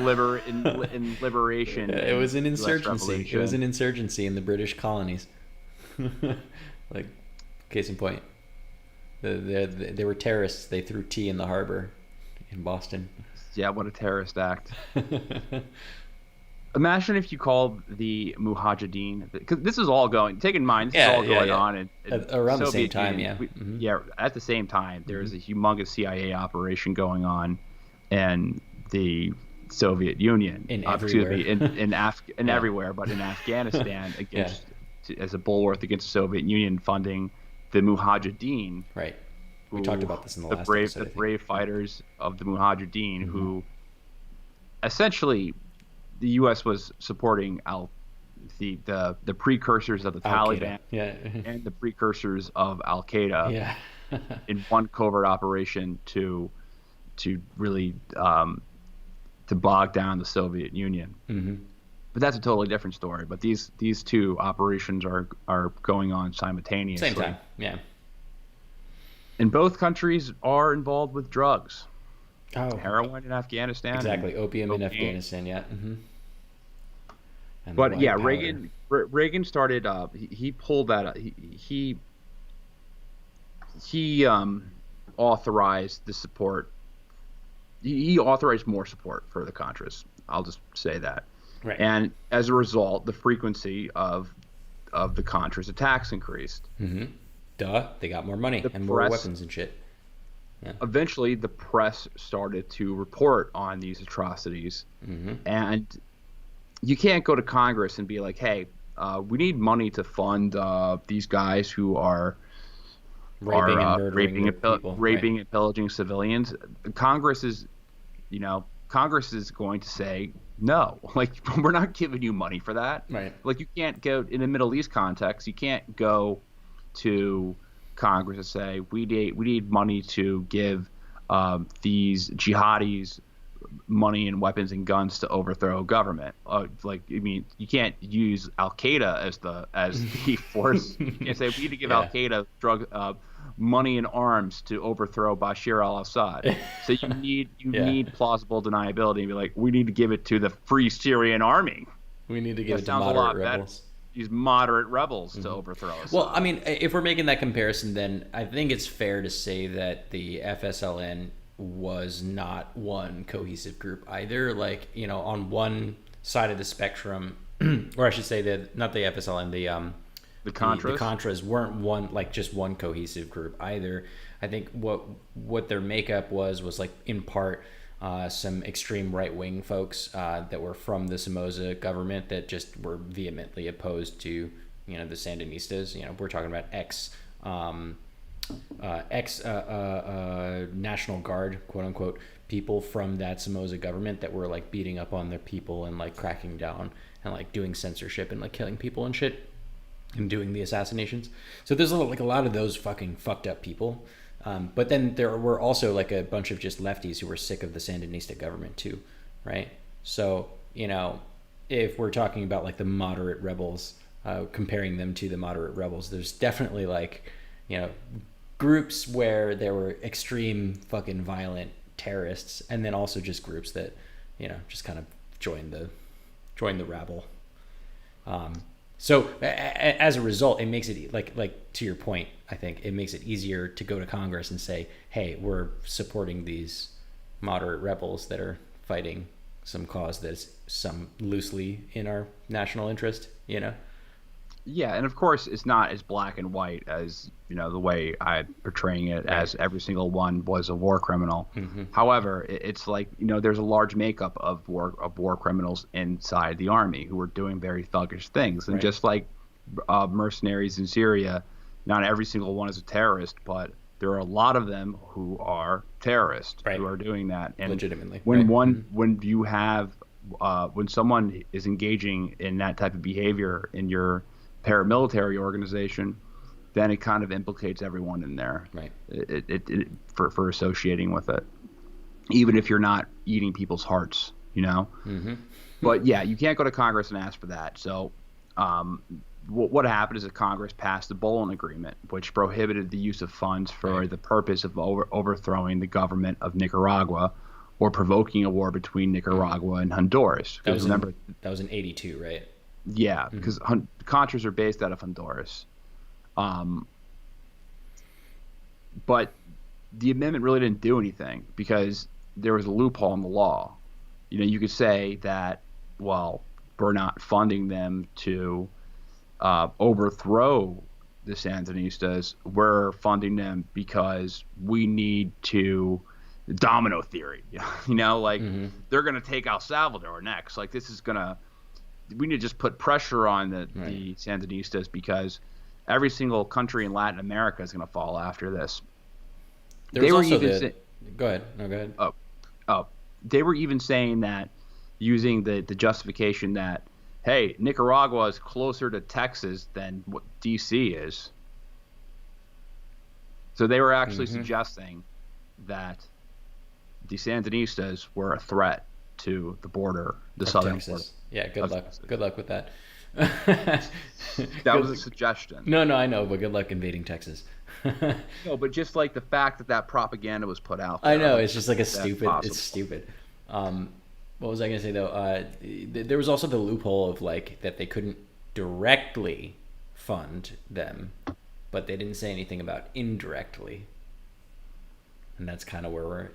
and liberation. It was an insurgency. It was an insurgency in the British colonies. Like, case in point, they were terrorists. They threw tea in the harbor in Boston. Yeah, what a terrorist act. Imagine if you called the Mujahideen, because this is all going. Take in mind, this is all going on in around Soviet the same time. Union. Yeah, at the same time, there's a humongous CIA operation going on in the Soviet Union. Everywhere. In everywhere, but in Afghanistan as a bulwark against the Soviet Union, funding the Mujahideen. Right. We talked about this in the last episode. The brave fighters of the Mujahideen, who essentially, the U.S. was supporting the precursors of the Taliban and the precursors of Al Qaeda in one covert operation to really to bog down the Soviet Union. But that's a totally different story. But these two operations are going on simultaneously. Same time, yeah. And both countries are involved with drugs. Oh, heroin in Afghanistan. Exactly, opium in Afghanistan. Yeah. But yeah, Reagan started. He pulled that up. He authorized the support. He authorized more support for the Contras. I'll just say that. Right. And as a result, the frequency of the Contras attacks increased. Duh, they got more money and more weapons and shit. Yeah. Eventually, the press started to report on these atrocities, and you can't go to Congress and be like, "Hey, we need money to fund these guys who are raping and pillaging civilians." Congress is going to say no. Like, we're not giving you money for that. Right. Like, you can't go in the Middle East context. You can't go to Congress and say we need money to give these jihadis money and weapons and guns to overthrow a government. You can't use Al Qaeda as the force. You can't say we need to give Al Qaeda money and arms to overthrow Bashar al-Assad. So you need plausible deniability and be like, we need to give it to the Free Syrian Army. We need to give it to moderate rebels. These moderate rebels to overthrow us. Well, I mean, if we're making that comparison, then I think it's fair to say that the FSLN was not one cohesive group either. Like, on one side of the spectrum, or I should say that not the FSLN, the Contras. The Contras weren't just one cohesive group either. I think what their makeup was like in part some extreme right-wing folks that were from the Somoza government that just were vehemently opposed to, the Sandinistas. We're talking about ex National Guard, quote unquote, people from that Somoza government that were like beating up on their people and like cracking down and like doing censorship and like killing people and shit and doing the assassinations. So there's a lot of those fucking fucked up people. But then there were also like a bunch of just lefties who were sick of the Sandinista government too, right? So, if we're talking about like the moderate rebels, comparing them to the moderate rebels, there's definitely like, groups where there were extreme fucking violent terrorists, and then also just groups that, just kind of joined the rabble. So as a result, it makes it like to your point, I think it makes it easier to go to Congress and say, hey, we're supporting these moderate rebels that are fighting some cause that's some loosely in our national interest, Yeah, and of course it's not as black and white as, the way I'm portraying it, as every single one was a war criminal. Mm-hmm. However, it's like, there's a large makeup of war criminals inside the army who are doing very thuggish things. And just like mercenaries in Syria, not every single one is a terrorist, but there are a lot of them who are terrorists who are doing that. And legitimately. When you have when someone is engaging in that type of behavior in your paramilitary organization, then it kind of implicates everyone in there, right? For associating with it, even if you're not eating people's hearts, Mm-hmm. But yeah, you can't go to Congress and ask for that. So, what happened is that Congress passed the Bolin Agreement, which prohibited the use of funds for the purpose of overthrowing the government of Nicaragua, or provoking a war between Nicaragua and Honduras. That was in '82, right? Yeah, because Contras are based out of Honduras. But the amendment really didn't do anything because there was a loophole in the law. You could say that, well, we're not funding them to overthrow the Sandinistas. We're funding them because we need to domino theory. They're going to take El Salvador next. Like, this is going to – we need to just put pressure on the Sandinistas because every single country in Latin America is going to fall after this. Go ahead. No, go ahead. Oh, they were even saying that, using the justification that, hey, Nicaragua is closer to Texas than what D.C. is. So they were actually suggesting that the Sandinistas were a threat to the border, the southern border. Yeah, good luck. Texas. Good luck with that. That was a suggestion. No, I know, but good luck invading Texas. No, but just like the fact that propaganda was put out there. I know, it's just like it's stupid. What was I going to say, though? There was also the loophole of like that they couldn't directly fund them, but they didn't say anything about indirectly. And that's kind of where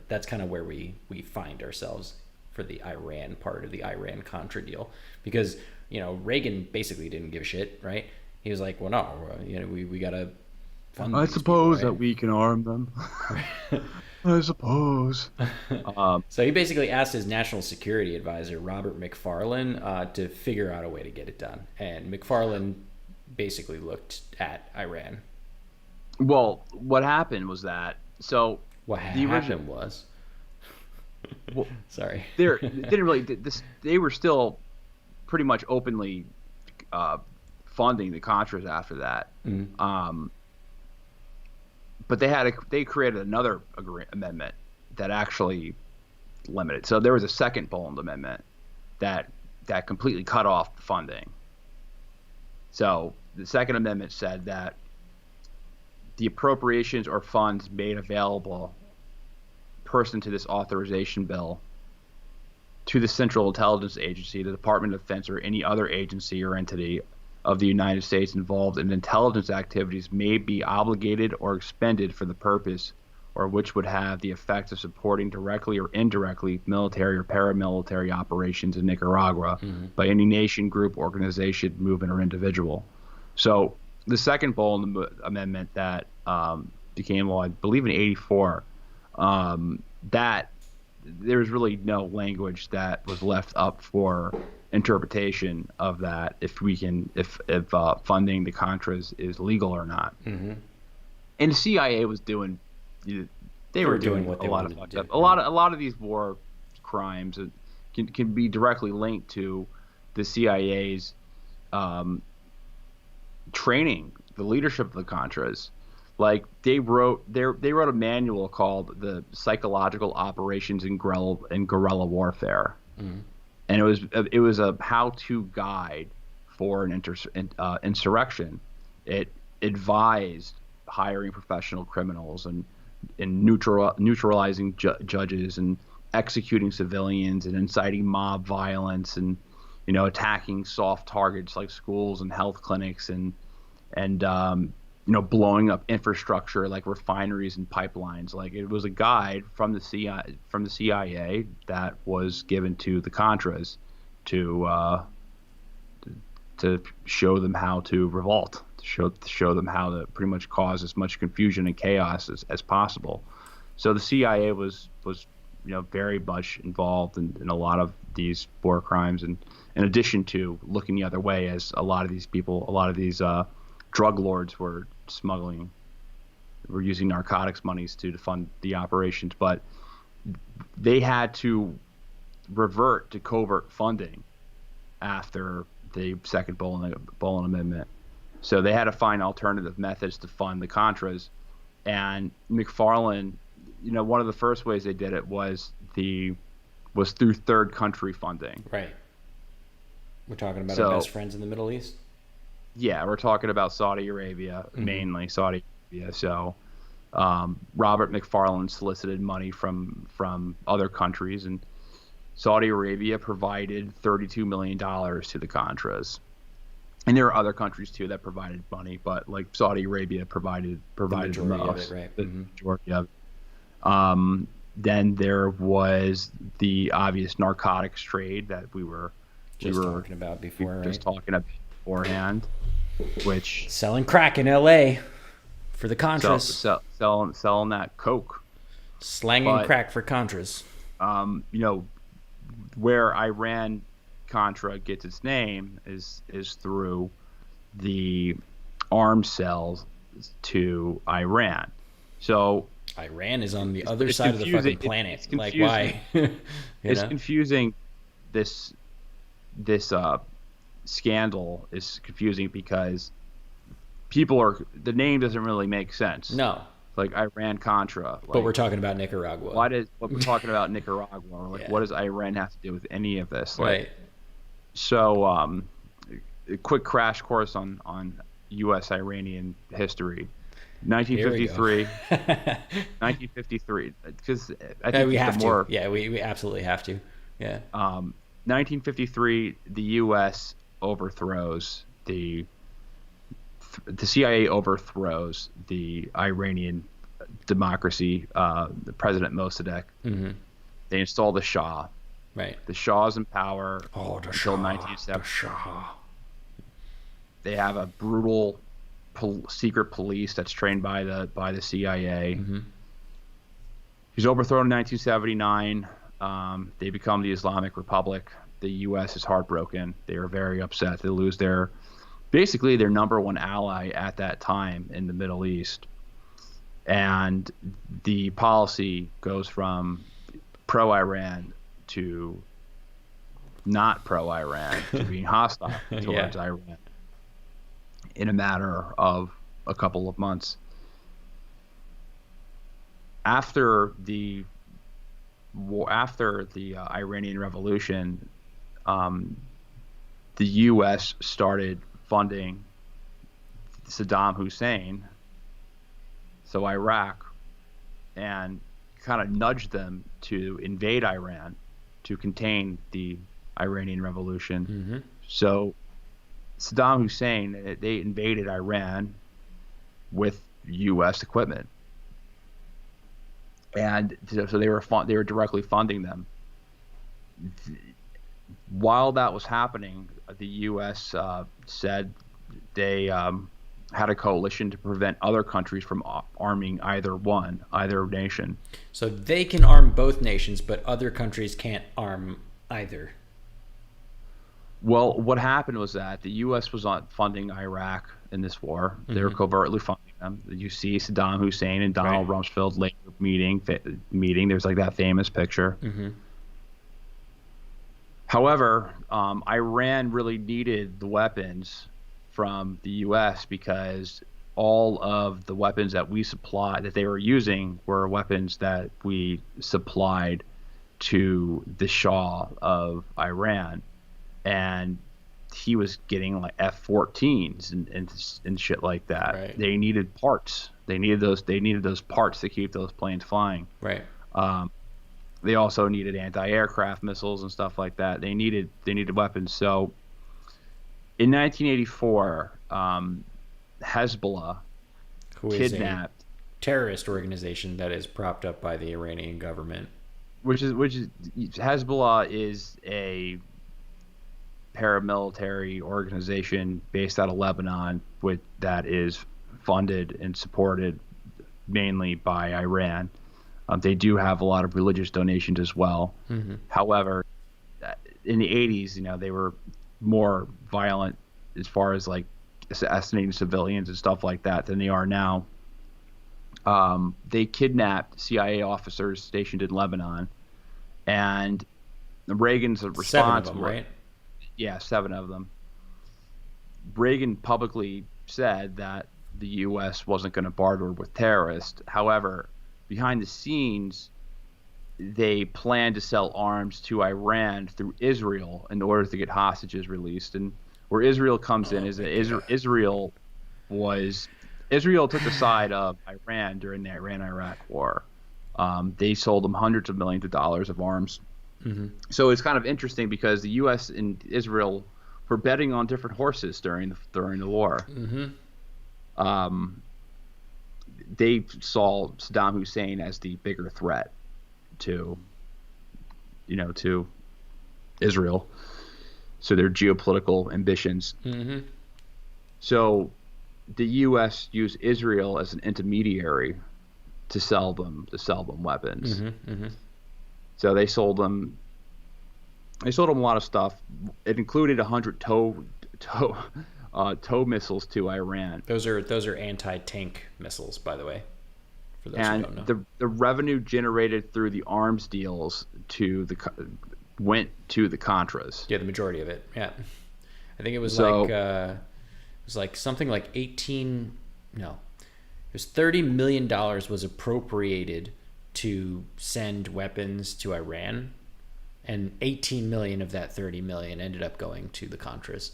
we find ourselves for the Iran part of the Iran-Contra deal, because Reagan basically didn't give a shit, right? He was like, well, no, we gotta fund. I suppose that we can arm them. I suppose. So he basically asked his national security advisor, Robert McFarlane, to figure out a way to get it done, and McFarlane basically looked at Iran. Well, what happened was that well, sorry. They didn't really. They were still pretty much openly funding the Contras after that. Mm-hmm. But they created another amendment that actually limited. So there was a second Boland amendment that completely cut off funding. So the second amendment said that the appropriations or funds made available person to this authorization bill to the Central Intelligence Agency, the Department of Defense, or any other agency or entity of the United States involved in intelligence activities may be obligated or expended for the purpose or which would have the effect of supporting directly or indirectly military or paramilitary operations in Nicaragua by any nation, group, organization, movement, or individual. So the second Boland amendment that became law, I believe in '84, that there was really no language that was left up for interpretation of that. If funding the Contras is legal or not. Mm-hmm. And the CIA was doing, they were doing what they a lot of wanted fucked to up. do. A lot of these war crimes can be directly linked to the CIA's training, the leadership of the Contras. Like they wrote a manual called the Psychological Operations in Guerrilla Warfare, Mm-hmm. and it was a how-to guide for an insurrection. It advised hiring professional criminals and neutralizing judges and executing civilians and inciting mob violence and attacking soft targets like schools and health clinics and blowing up infrastructure like refineries and pipelines. Like it was a guide from the CIA that was given to the Contras to show them how to revolt, to show them how to pretty much cause as much confusion and chaos as possible. So the CIA was very much involved in a lot of these war crimes, and in addition to looking the other way, as a lot of these drug lords were using narcotics monies to fund the operations, but they had to revert to covert funding after the second Bolin Amendment. So they had to find alternative methods to fund the Contras. And McFarlane, one of the first ways they did it was through third country funding. Right. We're talking about our best friends in the Middle East? Yeah, we're talking about Saudi Arabia, mainly Saudi Arabia. So Robert McFarlane solicited money from other countries, and Saudi Arabia provided $32 million to the Contras. And there are other countries too that provided money, but like Saudi Arabia provided the most, of it, right? The majority of it. Then there was the obvious narcotics trade that we were talking about before, right? Just talking about beforehand, which selling crack in L.A. for the Contras, selling that coke, slanging crack for Contras. Where Iran-Contra gets its name is through the arms sales to Iran. So Iran is on the other side of the fucking planet. Like, why? It's confusing. This scandal is confusing because the name doesn't really make sense. No. Like Iran-Contra. But we're talking about Nicaragua. We're talking about Nicaragua. Like, what does Iran have to do with any of this? Like, right. So, a quick crash course on U.S.-Iranian history. 1953. 1953. Because I think we have to. Yeah, we absolutely have to. Yeah. 1953, the U.S. overthrows the CIA overthrows the Iranian democracy, the President Mossadegh. Mm-hmm. They install the Shah. Right. The Shah's in power until 1970. The Shah. They have a brutal secret police that's trained by the CIA. Mm-hmm. He's overthrown in 1979. They become the Islamic Republic. The U.S. is heartbroken. They are very upset. They lose basically their number one ally at that time in the Middle East. And the policy goes from pro-Iran to not pro-Iran to being hostile towards Iran in a matter of a couple of months. After the Iranian Revolution, the U.S. started funding Saddam Hussein, so Iraq, and kind of nudged them to invade Iran to contain the Iranian Revolution. Mm-hmm. So Saddam Hussein, they invaded Iran with U.S. equipment, and so they were directly funding them. While that was happening, the U.S. said they had a coalition to prevent other countries from arming either nation. So they can arm both nations, but other countries can't arm either. Well, what happened was that the U.S. was not funding Iraq in this war. They were covertly funding them. You see Saddam Hussein and Donald Rumsfeld later meeting. There's like that famous picture. However, Iran really needed the weapons from the U.S. because all of the weapons that they were using were weapons that we supplied to the Shah of Iran, and he was getting like F-14s and shit like that. Right. They needed parts. They needed those parts to keep those planes flying. Right. They also needed anti-aircraft missiles and stuff like that. They needed weapons. So in 1984, Hezbollah kidnapped a terrorist organization that is propped up by the Iranian government. Which is Hezbollah is a paramilitary organization based out of Lebanon, that is funded and supported mainly by Iran. They do have a lot of religious donations as well. However, in the 80s, they were more violent as far as like assassinating civilians and stuff like that than they are now. They kidnapped CIA officers stationed in Lebanon, and Reagan's response. 7 of them, right? Yeah, 7 of them. Reagan publicly said that the U.S. wasn't going to barter with terrorists. However, behind the scenes, they planned to sell arms to Iran through Israel in order to get hostages released. And where Israel comes in is that Israel took the side of Iran during the Iran-Iraq war. They sold them hundreds of millions of dollars of arms. So it's kind of interesting because the U.S. and Israel were betting on different horses during the war. They saw Saddam Hussein as the bigger threat to Israel. So their geopolitical ambitions. So the U.S. used Israel as an intermediary to sell them weapons. So they sold them a lot of stuff. It included 100 tow missiles to Iran. Those are anti-tank missiles, by the way. For those who don't know. The revenue generated through the arms deals went to the Contras. Yeah, the majority of it. Yeah, I think it was something like $30 million was appropriated to send weapons to Iran, and 18 million of that 30 million ended up going to the Contras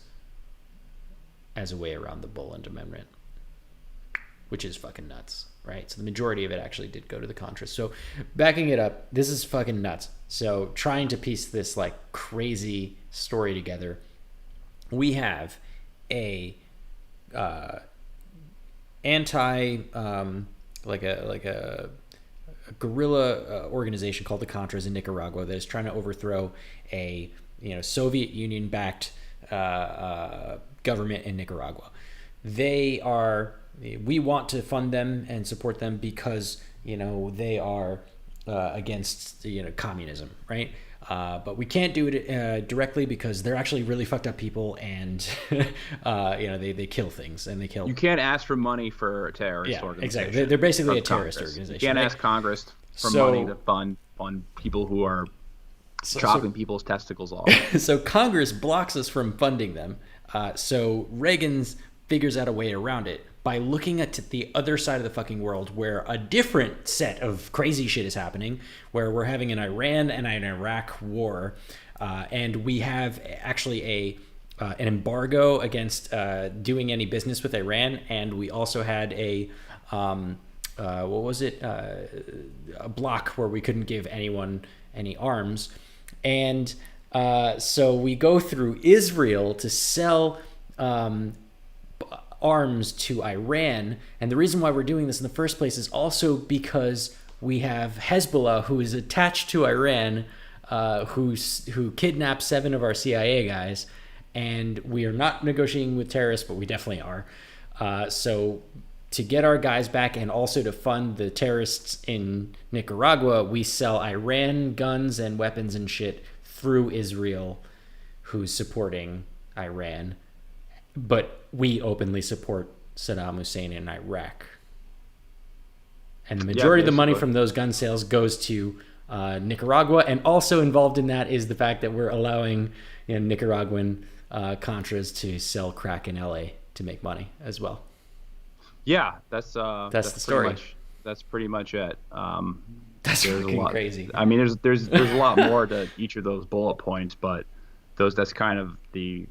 as a way around the Boland Amendment, which is fucking nuts, right? So the majority of it actually did go to the Contras. So backing it up, this is fucking nuts. So trying to piece this like crazy story together, we have a guerrilla organization called the Contras in Nicaragua that is trying to overthrow a Soviet Union backed government in Nicaragua. We want to fund them and support them because they are against communism, right? But we can't do it directly because they're actually really fucked up people, and they kill things and they kill. You can't ask for money for a terrorist organization. Exactly. They're basically a terrorist organization. You can't ask Congress for money to fund people who are chopping people's testicles off. So Congress blocks us from funding them. So Reagan figures out a way around it by looking at the other side of the fucking world, where a different set of crazy shit is happening, where we're having an Iran and an Iraq war, and we have actually an embargo against doing any business with Iran, and we also had a block where we couldn't give anyone any arms, and so we go through Israel to sell arms to Iran. And the reason why we're doing this in the first place is also because we have Hezbollah, who is attached to Iran, who kidnapped 7 of our CIA guys, and we are not negotiating with terrorists, but we definitely are. So to get our guys back and also to fund the terrorists in Nicaragua, we sell Iran guns and weapons and shit through Israel, who's supporting Iran. But we openly support Saddam Hussein in Iraq. And the majority of the money from those gun sales goes to Nicaragua. And also involved in that is the fact that we're allowing Nicaraguan Contras to sell crack in LA to make money as well. Yeah, that's the story. That's pretty much it. That's fucking crazy. I mean, there's a lot more to each of those bullet points, but that's kind of the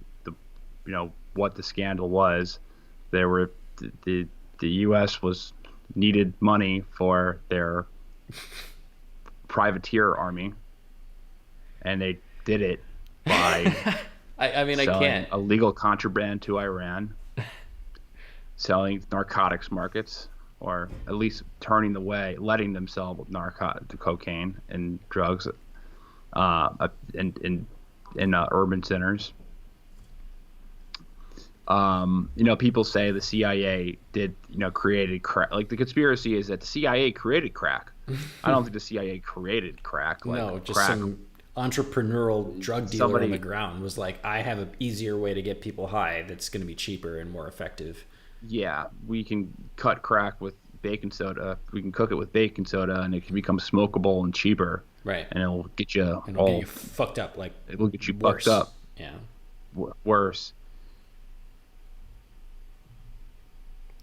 what the scandal was. There were the U.S. needed money for their privateer army, and they did it by I mean, selling I can't illegal contraband to Iran, selling narcotics markets, or at least letting them sell cocaine and drugs in urban centers. People say the CIA created crack. Like, the conspiracy is that the CIA created crack. I don't think the CIA created crack. No, just crack. Some entrepreneurial drug dealer on the ground was like, I have an easier way to get people high that's going to be cheaper and more effective. Yeah, we can cut crack with baking soda. We can cook it with baking soda, and it can become smokable and cheaper. Right. And it'll get you get you fucked up. Like, it will get you worse. fucked up. Yeah. Worse.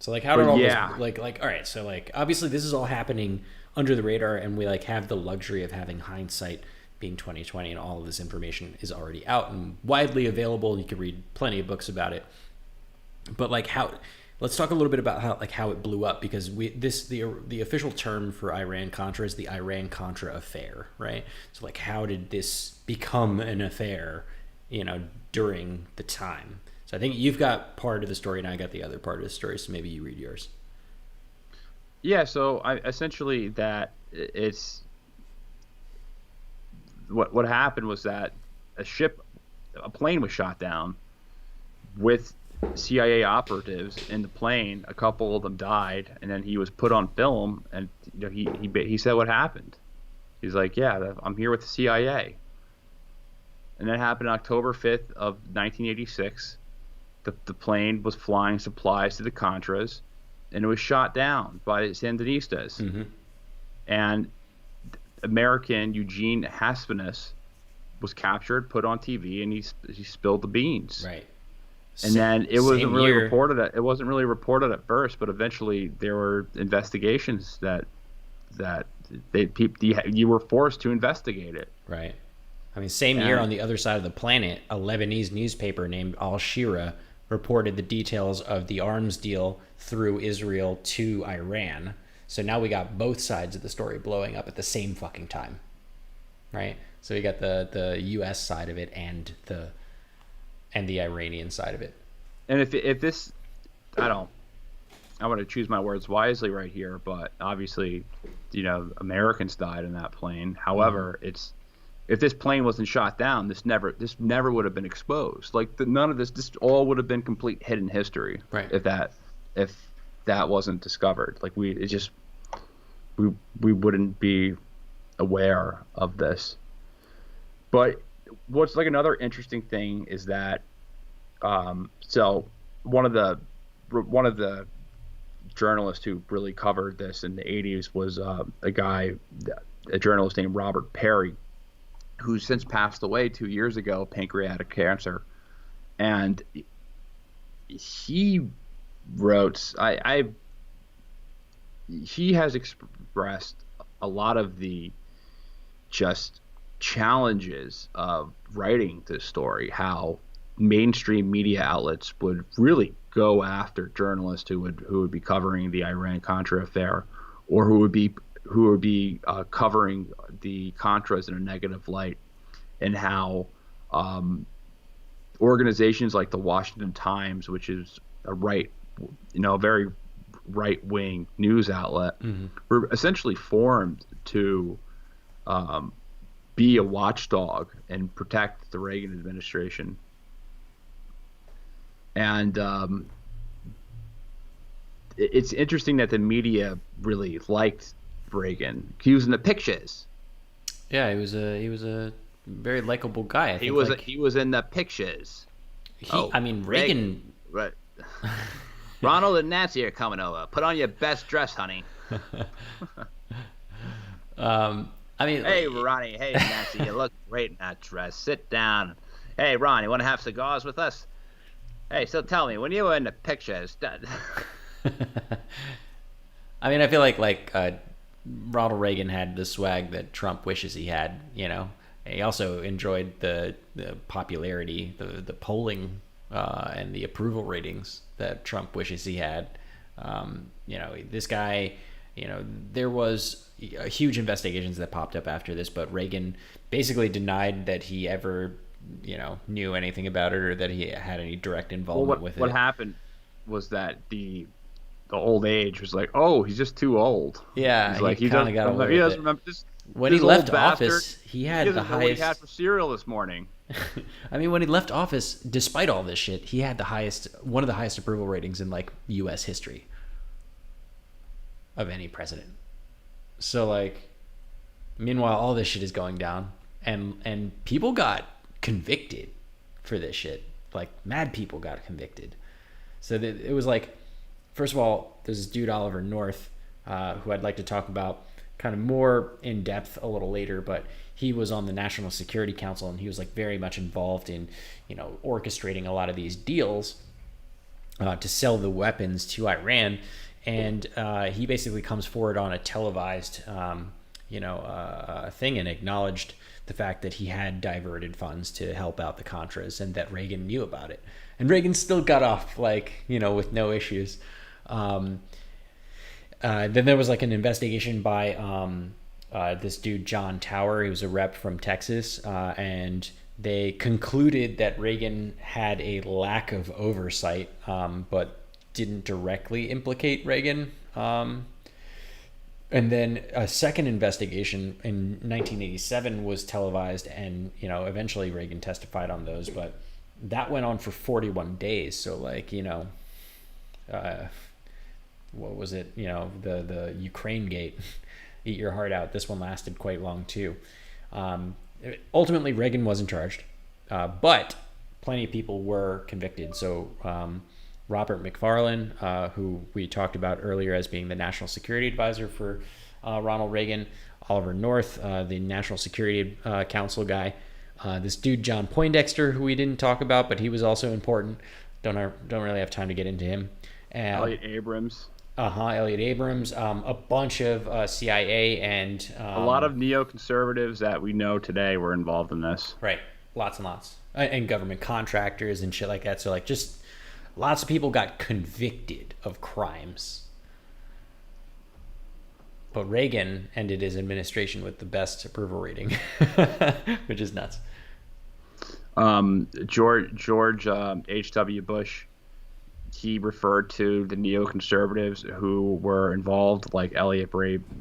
So, like, how did all this, like, all right, so, like, obviously this is all happening under the radar, and we, like, have the luxury of having hindsight being 2020, and all of this information is already out and widely available. You can read plenty of books about it. But, like, let's talk a little bit about how it blew up, because the official term for Iran-Contra is the Iran-Contra Affair, right? So, like, how did this become an affair, during the time? So I think you've got part of the story, and I got the other part of the story. So maybe you read yours. Yeah. So essentially that it's what happened was that a plane was shot down with CIA operatives in the plane. A couple of them died, and then he was put on film, and he said what happened. He's like, "Yeah, I'm here with the CIA," and that happened October 5th of 1986. The plane was flying supplies to the Contras, and it was shot down by Sandinistas. Mm-hmm. And American Eugene Haspinus was captured, put on TV, and he spilled the beans. Right. And then it wasn't really reported. It wasn't really reported at first, but eventually there were investigations that you were forced to investigate it. Right. I mean, same year on the other side of the planet, a Lebanese newspaper named Al Shira reported the details of the arms deal through Israel to Iran. So now we got both sides of the story blowing up at the same fucking time, right? So we got the U.S. side of it and the Iranian side of it. And if this, I want to choose my words wisely right here, but obviously, Americans died in that plane. However, if this plane wasn't shot down, this never would have been exposed. Like, none of this all would have been complete hidden history. Right. If that wasn't discovered. Like, we wouldn't be aware of this. But what's like another interesting thing is that so one of the journalists who really covered this in the 80s was a journalist named Robert Perry, who's since passed away 2 years ago, pancreatic cancer. And he wrote, he has expressed a lot of the just challenges of writing this story, how mainstream media outlets would really go after journalists who would be covering the Iran-Contra affair, or who would be covering the Contras in a negative light, and how organizations like the Washington Times, which is a very right-wing news outlet, mm-hmm. were essentially formed to be a watchdog and protect the Reagan administration. And it's interesting that the media really liked Reagan. He was in the pictures. Yeah, he was a very likable guy. I think he was in the pictures. I mean, Reagan. Right. Ronald and Nancy are coming over. Put on your best dress, honey. I mean, hey, Ronnie. Hey, Nancy. You look great in that dress. Sit down. Hey, Ron, you want to have cigars with us? Hey, so tell me, when you were in the pictures. I mean, I feel like Ronald Reagan had the swag that Trump wishes he had. You know, he also enjoyed the popularity, the polling, and the approval ratings that Trump wishes he had. You know, this guy. You know, there was huge investigations that popped up after this, but Reagan basically denied that he ever, you know, knew anything about it or that he had any direct involvement with it. What happened was that the old age was like, oh, he's just too old. Yeah, he's like, he kind of got away. He doesn't remember this. When he left office, he had the highest. What he had for cereal this morning. I mean, when he left office, despite all this shit, he had one of the highest approval ratings in like U.S. history of any president. So like, meanwhile, all this shit is going down, and people got convicted for this shit. Like, mad people got convicted. So it was like, first of all, there's this dude Oliver North, who I'd like to talk about kind of more in depth a little later, but he was on the National Security Council, and he was like very much involved in, you know, orchestrating a lot of these deals to sell the weapons to Iran. And he basically comes forward on a televised, thing and acknowledged the fact that he had diverted funds to help out the Contras and that Reagan knew about it. And Reagan still got off, like, you know, with no issues. Then there was like an investigation by this dude, John Tower. He was a rep from Texas. And they concluded that Reagan had a lack of oversight, but didn't directly implicate Reagan. And then a second investigation in 1987 was televised, and, you know, eventually Reagan testified on those, but that went on for 41 days. So like, you know, what was it? You know, the Ukraine gate, eat your heart out. This one lasted quite long too. Ultimately Reagan wasn't charged, but plenty of people were convicted. So, Robert McFarlane, who we talked about earlier as being the National Security Advisor for Ronald Reagan, Oliver North, the National Security Council guy, this dude John Poindexter, who we didn't talk about, but he was also important. Don't really have time to get into him. Elliot Abrams. Elliot Abrams. A bunch of CIA and a lot of neoconservatives that we know today were involved in this. Right, lots and lots, and government contractors and shit like that. So like, just lots of people got convicted of crimes. But Reagan ended his administration with the best approval rating, which is nuts. George H.W. Bush, he referred to the neoconservatives who were involved, like Elliot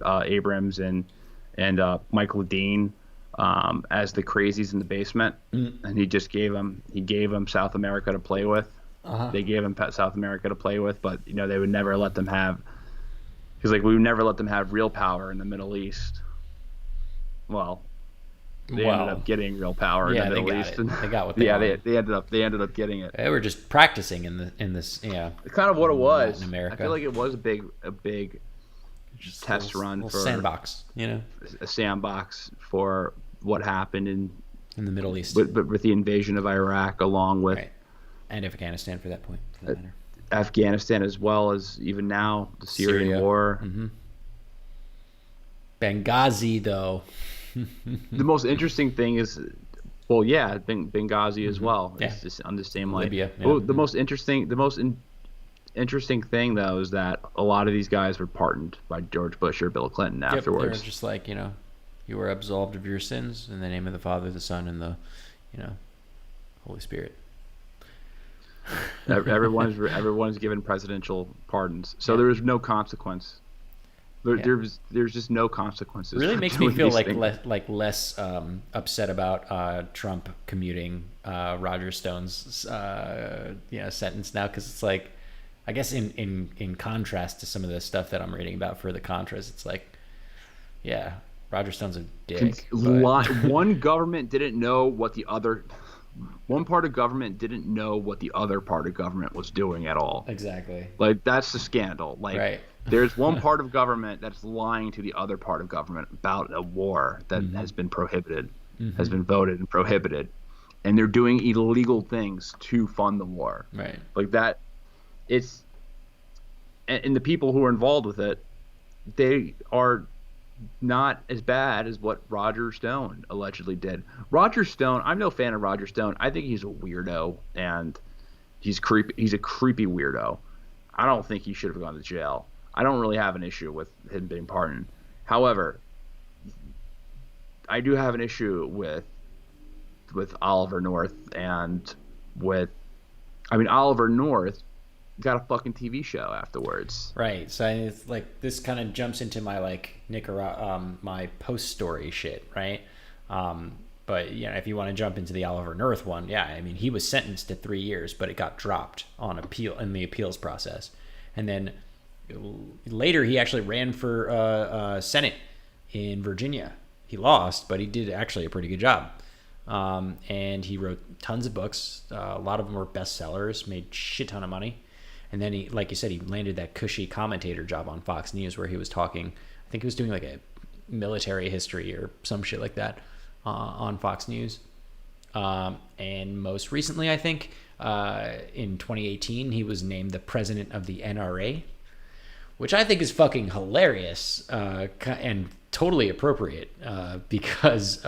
Abrams and Michael Dean, as the crazies in the basement. And he gave them South America to play with. They gave him South America to play with, but, you know, they would never let them have. He's like, we would never let them have real power in the Middle East. Well, they ended up getting real power in the Middle East. They got what they wanted. They ended up getting it. They were just practicing in this. Yeah, it's kind of what it was. In America, I feel like it was a big just test run for sandbox. You know, a sandbox for what happened in the Middle East, but with the invasion of Iraq, along with. Right. And Afghanistan, for that point, for that matter. Afghanistan, as well as even now the Syrian war. Mm-hmm. Benghazi, though. The most interesting thing is, well, yeah, Benghazi as well. Yeah. It's just on the same line. Libya. Yeah. Oh, the most interesting thing though is that a lot of these guys were pardoned by George Bush or Bill Clinton afterwards. They were just like, you know, you were absolved of your sins in the name of the Father, the Son, and the, you know, Holy Spirit. Everyone's given presidential pardons, so there was no consequence. There's just no consequences. It really makes me feel like less upset about Trump commuting Roger Stone's sentence now, because it's like, I guess in contrast to some of the stuff that I'm reading about for the Contras, it's like, yeah, Roger Stone's a dick. One government didn't know what the other. One part of government didn't know what the other part of government was doing at all. Exactly. Like, that's the scandal. Like, right. There's one part of government that's lying to the other part of government about a war that has been prohibited, has been voted and prohibited, and they're doing illegal things to fund the war. Right. Like that. And the people who are involved with it, they are not as bad as what Roger Stone allegedly did. Roger Stone, I'm no fan of Roger Stone. I think he's a weirdo, and he's creepy. He's a creepy weirdo. I don't think he should have gone to jail. I don't really have an issue with him being pardoned. However, I do have an issue with Oliver North and Oliver North got a fucking TV show afterwards. Right. So it's like this kind of jumps into my like Nicaragua, my post story shit, right? But if you want to jump into the Oliver North one, yeah, I mean he was sentenced to 3 years, but it got dropped on appeal in the appeals process, and then later he actually ran for Senate in Virginia. He lost, but he did actually a pretty good job. And he wrote tons of books. A lot of them were bestsellers, made shit ton of money. And then he, like you said, he landed that cushy commentator job on Fox News where he was talking, I think he was doing like a military history or some shit like that on Fox News. And most recently, I think, in 2018, he was named the president of the NRA, which I think is fucking hilarious and totally appropriate because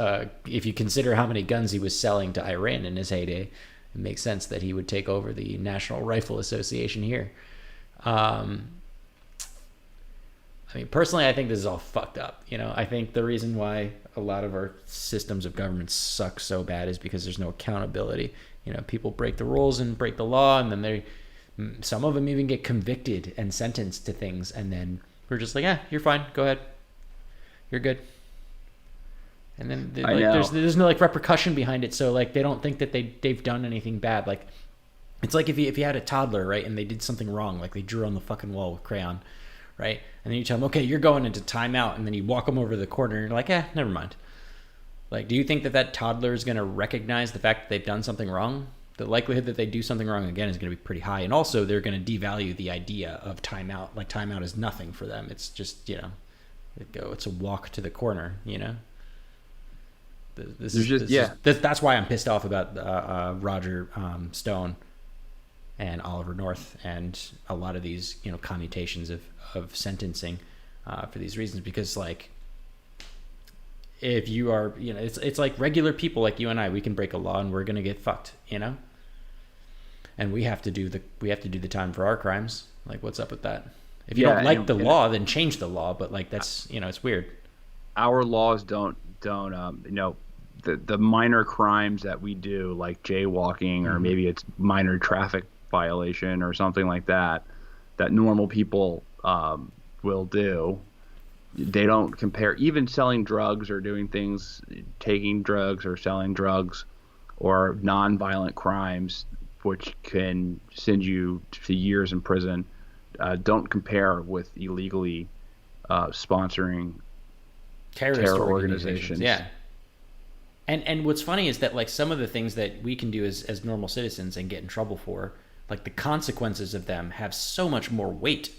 if you consider how many guns he was selling to Iran in his heyday, it makes sense that he would take over the National Rifle Association here. Personally, I think this is all fucked up. I think the reason why a lot of our systems of government suck so bad is because there's no accountability. People break the rules and break the law, and then some of them even get convicted and sentenced to things, and then we're just like, you're fine, go ahead, you're good. And then there's no like repercussion behind it, so like they don't think that they've done anything bad. Like it's like if you had a toddler, right, and they did something wrong, like they drew on the fucking wall with crayon, right, and then you tell them, okay, you're going into timeout, and then you walk them over to the corner and you're like, never mind. Like, do you think that toddler is going to recognize the fact that they've done something wrong? The likelihood that they do something wrong again is going to be pretty high. And also they're going to devalue the idea of timeout. Like timeout is nothing for them. It's just, it's a walk to the corner, That's why I'm pissed off about Roger Stone and Oliver North and a lot of these, commutations of sentencing for these reasons, because like, if you are, it's like regular people like you and I, we can break a law and we're going to get fucked, and we have to do the time for our crimes. Like, what's up with that? If you don't like the law, then change the law. But like, that's, it's weird. Our laws don't the minor crimes that we do, like jaywalking, or maybe it's minor traffic violation or something like that normal people will do. They don't compare. Even selling drugs or doing things, taking drugs or selling drugs, or non-violent crimes, which can send you to years in prison, don't compare with illegally sponsoring terror organizations. Yeah. And what's funny is that like some of the things that we can do as normal citizens and get in trouble for, like the consequences of them have so much more weight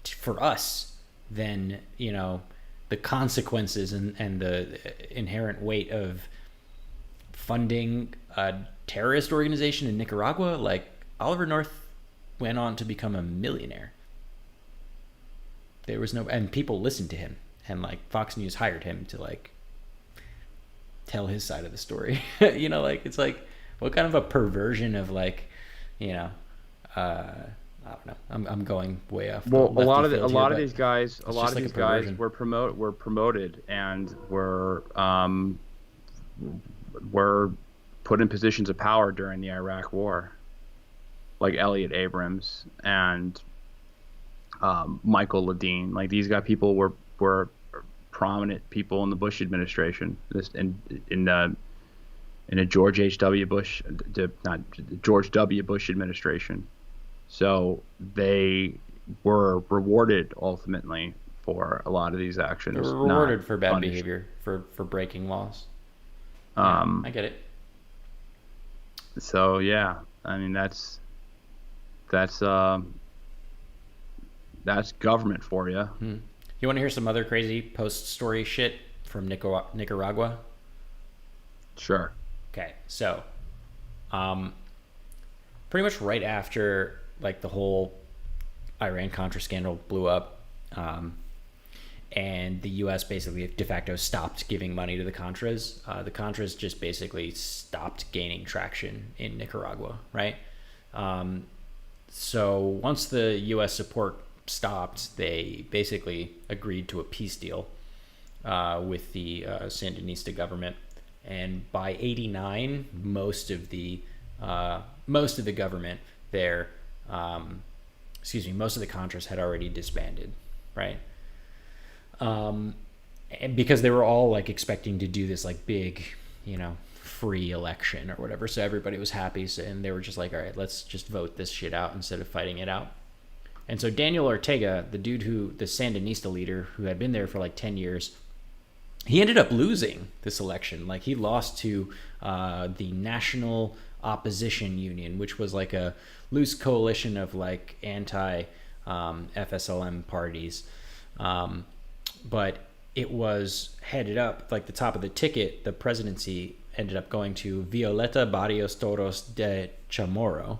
for us than, the consequences and the inherent weight of funding a terrorist organization in Nicaragua. Like Oliver North went on to become a millionaire. There was and people listened to him, and like Fox News hired him to like tell his side of the story. Like it's like, what kind of a perversion of like, I don't know. I'm going way off. Well, a lot of these guys were promoted and were put in positions of power during the Iraq War, like Elliot Abrams and Michael Ledeen. Like these people were prominent people in the Bush administration. In a George W. Bush administration. So they were rewarded ultimately for a lot of these They actions, were not rewarded for bad punished. behavior, for breaking laws. Yeah, Um, I get it. so yeah, I mean that's that's government for you. You want to hear some other crazy post-story shit from Nicaragua? Sure. Okay, so um, pretty much right after like the whole Iran-Contra scandal blew up, and the U.S. basically de facto stopped giving money to the Contras. The Contras just basically stopped gaining traction in Nicaragua, right? So once the U.S. support stopped, they basically agreed to a peace deal with the Sandinista government, and by '89, most of the government there, most of the Contras had already disbanded, right? And because they were all like expecting to do this like big, free election or whatever, so everybody was happy, and they were just like, all right, let's just vote this shit out instead of fighting it out. And so Daniel Ortega, the Sandinista leader who had been there for like 10 years, he ended up losing this election. Like he lost to the National Opposition Union, which was like a loose coalition of like anti FSLM parties. But it was headed up, like the top of the ticket, the presidency ended up going to Violeta Barrios Toros de Chamorro.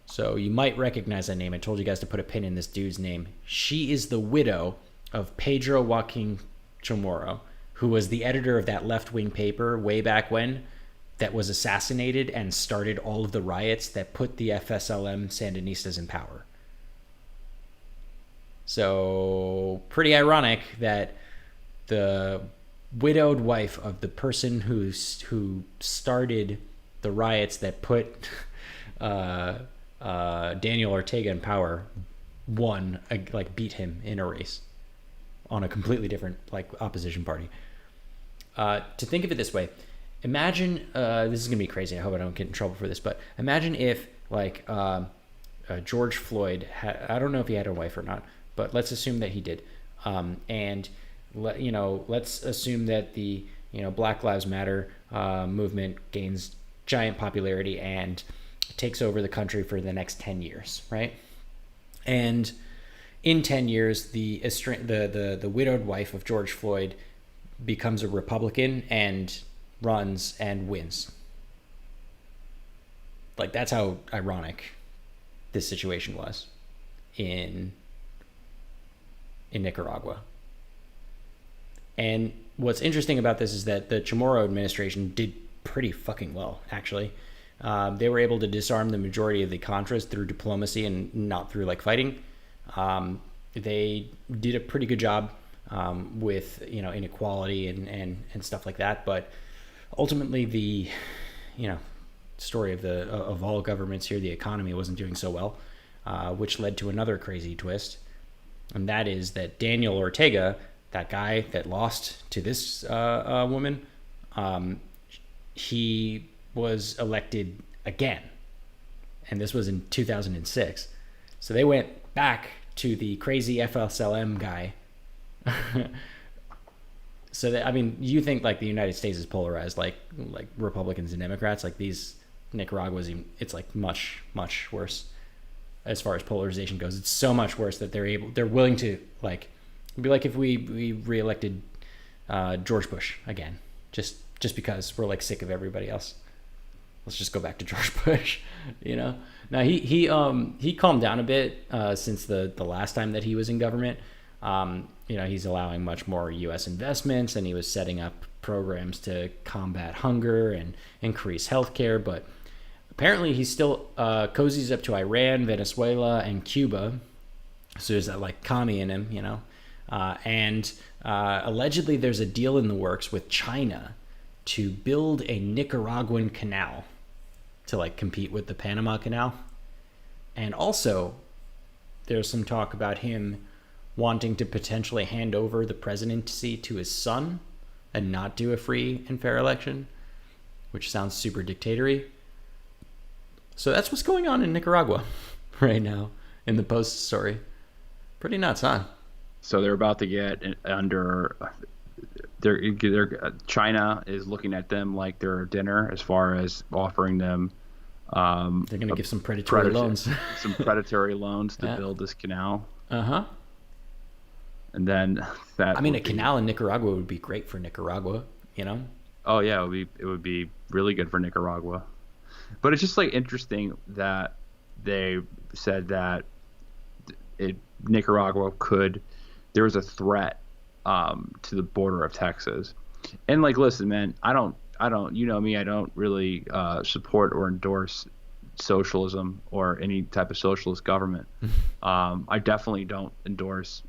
So you might recognize that name. I told you guys to put a pin in this dude's name. She is the widow of Pedro Joaquin Chamorro, who was the editor of that left-wing paper way back when that was assassinated and started all of the riots that put the FSLM Sandinistas in power. So pretty ironic that the widowed wife of the person who started the riots that put Daniel Ortega in power beat him in a race on a completely different like opposition party. To think of it this way, imagine this is gonna be crazy. I hope I don't get in trouble for this, but imagine if George Floyd I don't know if he had a wife or not, but let's assume that he did, and let's assume that the Black Lives Matter movement gains giant popularity and takes over the country for the next 10 years, right? And in 10 years, the widowed wife of George Floyd becomes a Republican and runs and wins. Like, that's how ironic this situation was in Nicaragua. And what's interesting about this is that the Chamorro administration did pretty fucking well, actually. They were able to disarm the majority of the Contras through diplomacy and not through like fighting. They did a pretty good job with inequality and stuff like that. But ultimately, the story of all governments here, the economy wasn't doing so well, which led to another crazy twist, and that is that Daniel Ortega, that guy that lost to this woman, he was elected again, and this was in 2006. So they went back to the crazy FSLM guy. So that, I mean, you think like the United States is polarized, like Republicans and Democrats, like these Nicaragua's, it's like much worse as far as polarization goes. It's so much worse that they're willing to like be like if we reelected George Bush again, just because we're like sick of everybody else. Let's just go back to George Bush, Now he calmed down a bit since the last time that he was in government. He's allowing much more U.S. investments, and he was setting up programs to combat hunger and increase healthcare. But apparently, he still cozies up to Iran, Venezuela, and Cuba. So there's that like commie in him, and allegedly there's a deal in the works with China to build a Nicaraguan canal to like compete with the Panama Canal. And also there's some talk about him wanting to potentially hand over the presidency to his son and not do a free and fair election, which sounds super dictatorial. So that's what's going on in Nicaragua right now in the Post story. Pretty nuts, huh? So they're about to get under. China is looking at them like they're dinner as far as offering them. They're going to give some predatory loans. Some predatory loans to build this canal. Uh-huh. And then that. I mean, a canal in Nicaragua would be great for Nicaragua, you know? Oh yeah, it would be really good for Nicaragua. But it's just like interesting that they said that Nicaragua there was a threat to the border of Texas. And like, listen, man, I don't, you know me, I don't really support or endorse socialism or any type of socialist government. I definitely don't endorse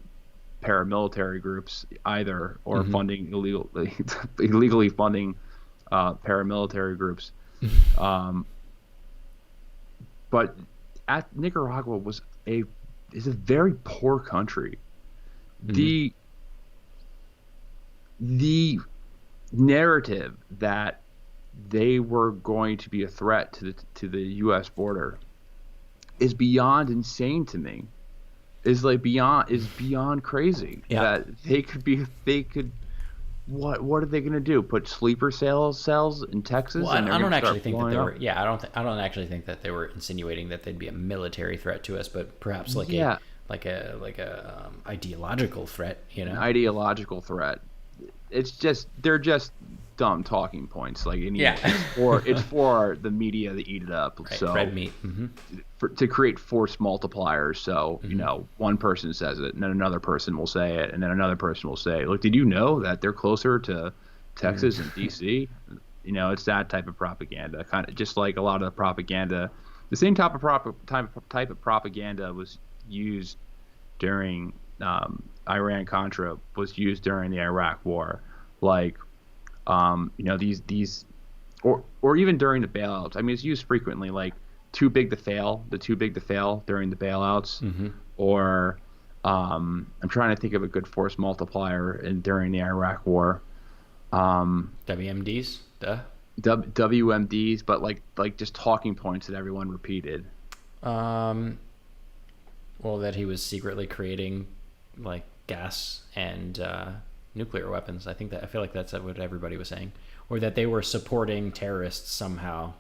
paramilitary groups either, or funding illegally funding paramilitary groups. But Nicaragua is a very poor country. The narrative that they were going to be a threat to the U.S. border is beyond insane to me. Is beyond crazy. Yeah. That what are they going to do? Put sleeper cells in Texas? Well, I don't actually think that they were. Yeah, I don't actually think that they were insinuating that they'd be a military threat to us, but perhaps like a ideological threat. You know, an ideological threat. They're just dumb talking points. Like it's for the media to eat it up. Right, so red meat. To create force multipliers. So one person says it, and then another person will say it, and then another person will say, "Look, did you know that they're closer to Texas and DC?" It's that type of propaganda. Kind of just like a lot of the propaganda. The same type of propaganda was used during Iran-Contra, was used during the Iraq War, like these or even during the bailouts. I mean, it's used frequently, like too big to fail during the bailouts, or I'm trying to think of a good force multiplier during the Iraq War. WMDs, WMDs, but like just talking points that everyone repeated. Well, that he was secretly creating like gas and nuclear weapons. I feel like that's what everybody was saying, or that they were supporting terrorists somehow.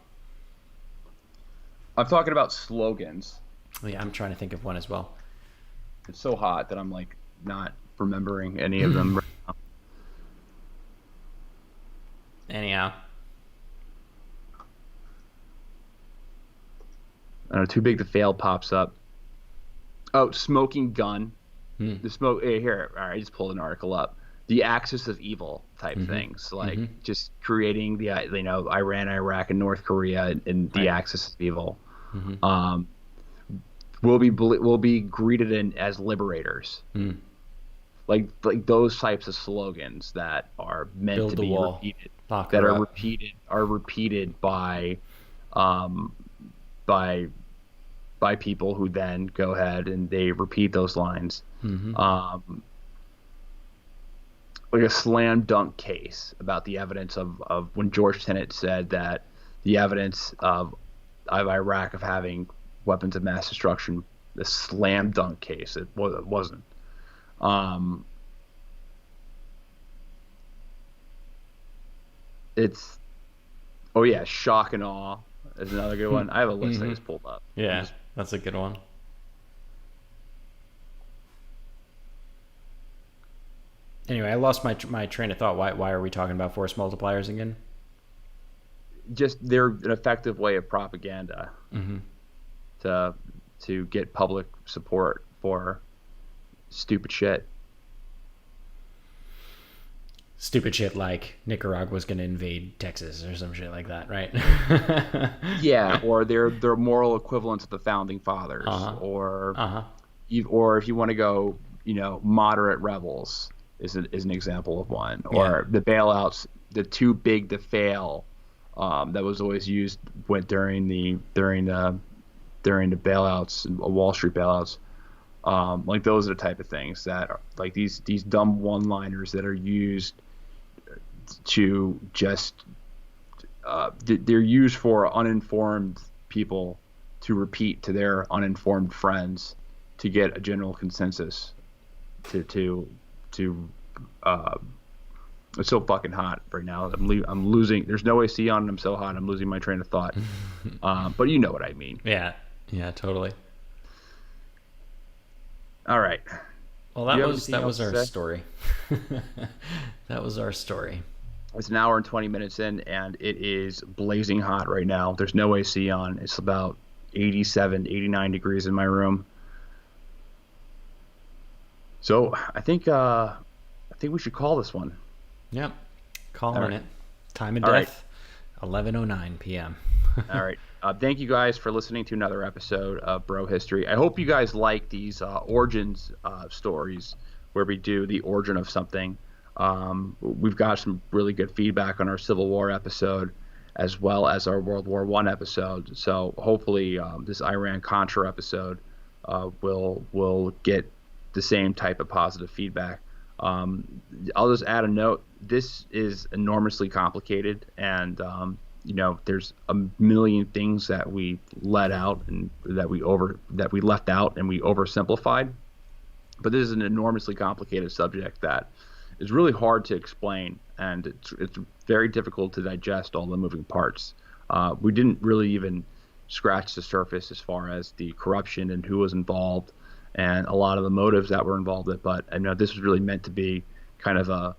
I'm talking about slogans. Yeah, I'm trying to think of one as well. It's so hot that I'm like not remembering any of them right now. Anyhow, I don't know. Too big to fail pops up. Oh, smoking gun. The smoke. Here, all right. I just pulled an article up. The axis of evil type things, like just creating the Iran, Iraq, and North Korea and the axis of evil. Will be greeted as liberators. Like those types of slogans that are meant Build to the be wall. repeated, Lock that her are up. repeated by people who then go ahead and they repeat those lines. Like a slam dunk case about the evidence of when George Tenet said that the evidence of Iraq of having weapons of mass destruction, the slam dunk case. It wasn't. It's shock and awe is another good one. I have a list I just pulled up. Yeah, that's a good one. Anyway, I lost my train of thought. Why are we talking about force multipliers again? Just they're an effective way of propaganda to get public support for stupid shit. Stupid shit like Nicaragua's going to invade Texas or some shit like that, right? Yeah, or they're moral equivalents of the founding fathers, or if you want to go, moderate rebels is an example of one, or the bailouts, the too big to fail, that was always used during the bailouts, Wall Street bailouts. Like those are the type of things that are like these dumb one-liners that are used to just they're used for uninformed people to repeat to their uninformed friends to get a general consensus to it's so fucking hot right now. I'm losing. There's no AC on, and I'm so hot. I'm losing my train of thought. But you know what I mean. Yeah, totally. All right. Well, that was our story. That was our story. It's an hour and 20 minutes in, and it is blazing hot right now. There's no AC on. It's about 87, 89 degrees in my room. So I think we should call this one. Yep. Calling it. Time of death, 11:09 p.m. All right. Thank you guys for listening to another episode of Bro History. I hope you guys like these origins stories where we do the origin of something. We've got some really good feedback on our Civil War episode as well as our World War I episode. So hopefully this Iran-Contra episode will get the same type of positive feedback. I'll just add a note. This is enormously complicated, and there's a million things that we let out and that we left out and we oversimplified. But this is an enormously complicated subject that is really hard to explain, and it's very difficult to digest all the moving parts. We didn't really even scratch the surface as far as the corruption and who was involved and a lot of the motives that were involved in it. But I know this was really meant to be kind of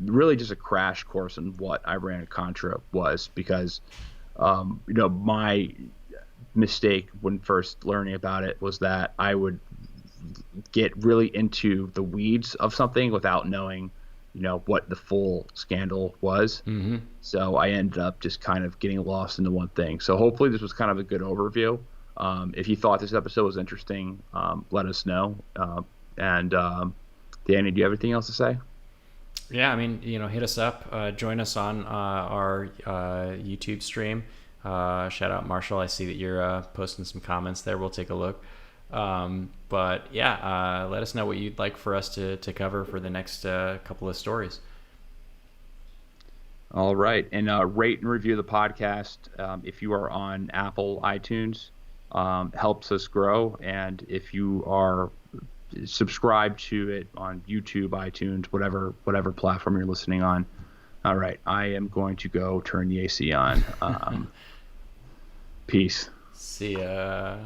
really just a crash course in what Iran-Contra was, because my mistake when first learning about it was that I would get really into the weeds of something without knowing what the full scandal was. Mm-hmm. So I ended up just kind of getting lost into one thing. So hopefully this was kind of a good overview. If you thought this episode was interesting, let us know. And Danny, do you have anything else to say? Yeah, I mean, hit us up. Join us on our YouTube stream. Shout out Marshall. I see that you're posting some comments there. We'll take a look. But yeah, let us know what you'd like for us to cover for the next couple of stories. All right. And rate and review the podcast if you are on Apple iTunes. Helps us grow. And if you are subscribed to it on YouTube, iTunes, whatever platform you're listening on. All right. I am going to go turn the AC on. Peace. See ya.